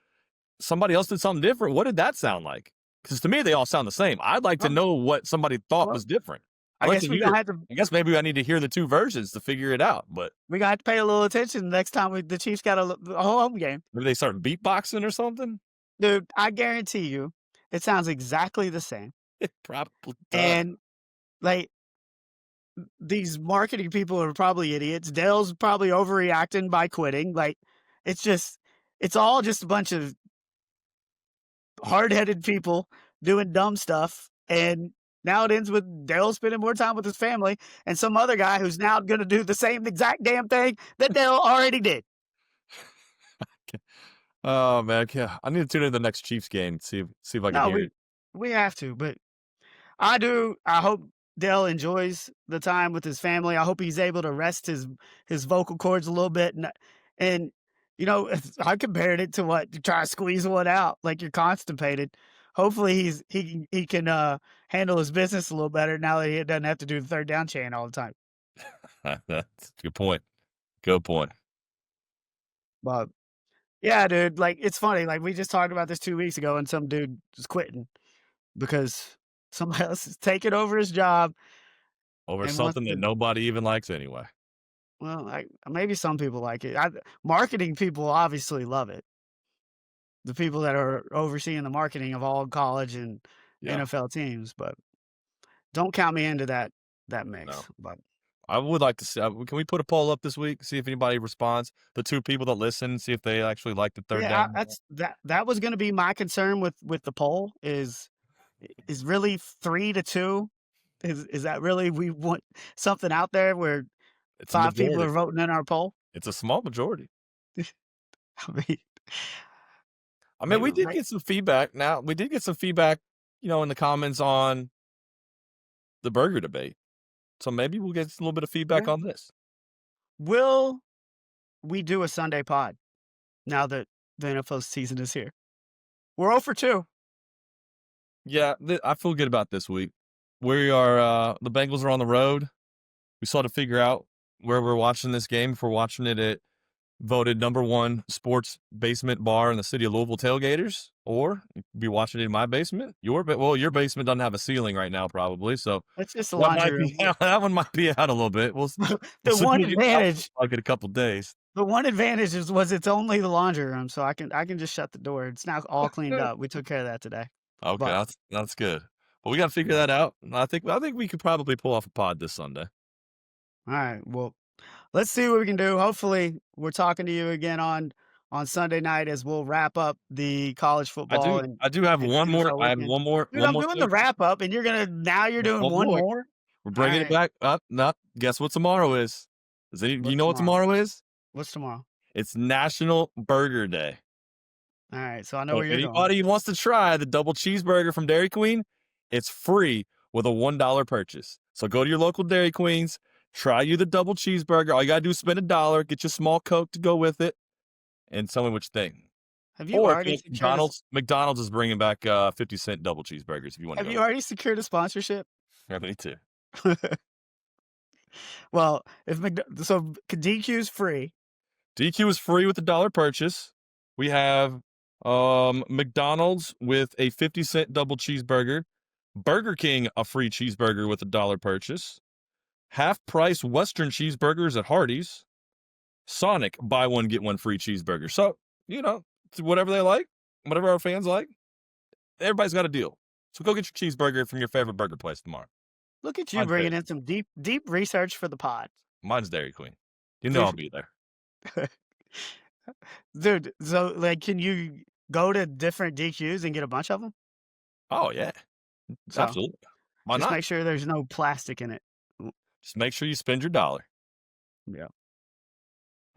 Speaker 2: somebody else did something different. What did that sound like? Because to me, they all sound the same. I'd like to
Speaker 1: Well,
Speaker 2: know what somebody thought
Speaker 1: well,
Speaker 2: was different. I'd
Speaker 1: I
Speaker 2: like
Speaker 1: guess
Speaker 2: to hear.
Speaker 1: to
Speaker 2: I guess maybe I need to hear the two versions to figure it out. But
Speaker 1: we gonna have to pay a little attention next time the Chiefs got a home game.
Speaker 2: maybe they start beatboxing or something.
Speaker 1: Dude, I guarantee you, it sounds exactly the same.
Speaker 2: It probably does.
Speaker 1: And like these marketing people are probably idiots. Dale's probably overreacting by quitting. Like it's just it's all just a bunch of hard-headed people doing dumb stuff. And now it ends with Dale spending more time with his family and some other guy who's now going to do the same exact damn thing that Dale already did.
Speaker 2: Oh man, yeah. I need to tune in the next Chiefs game. And see if I can
Speaker 1: No,
Speaker 2: hear it.
Speaker 1: we have to, but I do. I hope Dale enjoys the time with his family. I hope he's able to rest his vocal cords a little bit and You know, I compared it to what to try to squeeze one out, like you're constipated. Hopefully, he can handle his business a little better now that he doesn't have to do the third down chain all the time.
Speaker 2: That's a good point. Good point.
Speaker 1: But yeah, dude, like it's funny. Like we just talked about this 2 weeks ago, and some dude is quitting because somebody else is taking over his job
Speaker 2: Over
Speaker 1: and wants
Speaker 2: something that
Speaker 1: to.
Speaker 2: nobody even likes anyway.
Speaker 1: Well, maybe some people like it. Marketing people obviously love it. The people that are overseeing the marketing of all college and
Speaker 2: Yeah.
Speaker 1: NFL teams, but don't count me into that
Speaker 2: No.
Speaker 1: mix. But
Speaker 2: I would like to see. Can we put a poll up this week? See if anybody responds. The two people that listen, see if they actually like the third
Speaker 1: yeah,
Speaker 2: down.
Speaker 1: that was going to be my concern with the poll is really 3-2. Is that really we want something out there where
Speaker 2: It's a
Speaker 1: five people
Speaker 2: majority.
Speaker 1: are voting in our poll?
Speaker 2: It's a small majority.
Speaker 1: I mean,
Speaker 2: I mean,
Speaker 1: they
Speaker 2: we did
Speaker 1: they
Speaker 2: get some feedback. Now we did get some feedback, in the comments on the burger debate. So maybe we'll get a little bit of feedback
Speaker 1: yeah.
Speaker 2: on this.
Speaker 1: Will we do a Sunday pod now that the NFL season is here? We're 0 for 2.
Speaker 2: Yeah, I feel good about this week. We are the Bengals are on the road. We still have to figure out where we're watching this game. If we're watching it at voted #1 sports basement bar in the city of Louisville, Tailgaters, or you could be watching it in my basement. Your basement doesn't have a ceiling right now, probably, so
Speaker 1: It's just a
Speaker 2: that
Speaker 1: laundry
Speaker 2: might be
Speaker 1: room.
Speaker 2: that one might be out a little bit. We'll
Speaker 1: The
Speaker 2: see
Speaker 1: one
Speaker 2: what it out
Speaker 1: advantage
Speaker 2: like in a couple days.
Speaker 1: the one advantage was it's only the laundry room, so I can just shut the door. It's now all cleaned up. We took care of that today.
Speaker 2: Okay,
Speaker 1: But
Speaker 2: that's good. But we got to figure
Speaker 1: yeah.
Speaker 2: that out. And I think we could probably pull off a pod this Sunday.
Speaker 1: All right. Well, let's see what we can do. Hopefully, we're talking to you again on Sunday night as we'll wrap up the college
Speaker 2: I
Speaker 1: football
Speaker 2: do
Speaker 1: and
Speaker 2: I do have one more.
Speaker 1: NFL
Speaker 2: I have
Speaker 1: weekend.
Speaker 2: one more
Speaker 1: Dude,
Speaker 2: one
Speaker 1: I'm
Speaker 2: more
Speaker 1: doing the
Speaker 2: thing.
Speaker 1: wrap up, and you're doing
Speaker 2: One
Speaker 1: one
Speaker 2: more.
Speaker 1: more.
Speaker 2: We're
Speaker 1: All
Speaker 2: bringing it
Speaker 1: right.
Speaker 2: back up. Not guess what tomorrow is? Do you
Speaker 1: What's
Speaker 2: know what
Speaker 1: tomorrow?
Speaker 2: tomorrow is?
Speaker 1: What's tomorrow?
Speaker 2: It's National Burger Day.
Speaker 1: All right. So I know
Speaker 2: So
Speaker 1: where you're going.
Speaker 2: anybody who wants to try the double cheeseburger from Dairy Queen, it's free with a $1 purchase. So go to your local Dairy Queens, try you the double cheeseburger. All you gotta do is spend $1, get your small Coke to go with it, and tell me what you think.
Speaker 1: Have you
Speaker 2: Or if
Speaker 1: already
Speaker 2: you like
Speaker 1: secured a
Speaker 2: McDonald's is bringing back 50-cent double cheeseburgers if you want to
Speaker 1: Have
Speaker 2: go
Speaker 1: you
Speaker 2: there.
Speaker 1: already secured a sponsorship?
Speaker 2: Yeah, me too.
Speaker 1: Well, if so DQ's free.
Speaker 2: DQ is free with the dollar purchase. We have McDonald's with a 50-cent double cheeseburger. Burger King, a free cheeseburger with a dollar purchase. Half price Western cheeseburgers at Hardee's. Sonic, buy one, get one free cheeseburger. So, it's whatever they like, whatever our fans like, everybody's got a deal. So go get your cheeseburger from your favorite burger place tomorrow.
Speaker 1: Look at you
Speaker 2: Mine's Dairy,
Speaker 1: bringing in some deep research for the pod.
Speaker 2: mine's Dairy Queen. You know
Speaker 1: Dude,
Speaker 2: I'll be there.
Speaker 1: dude, so, like, can you go to different DQs and get a bunch of them?
Speaker 2: Oh, yeah.
Speaker 1: So,
Speaker 2: Absolutely. Why
Speaker 1: just
Speaker 2: not?
Speaker 1: make sure there's no plastic in it. Mm,
Speaker 2: Just make sure you spend your dollar.
Speaker 1: yeah.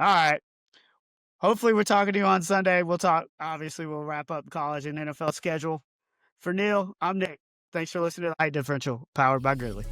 Speaker 1: Alright. Hopefully, we're talking to you on Sunday. Obviously, we'll wrap up college and NFL schedule. For Neil, I'm Nick. Thanks for listening to the Height Differential, powered by Grizzly.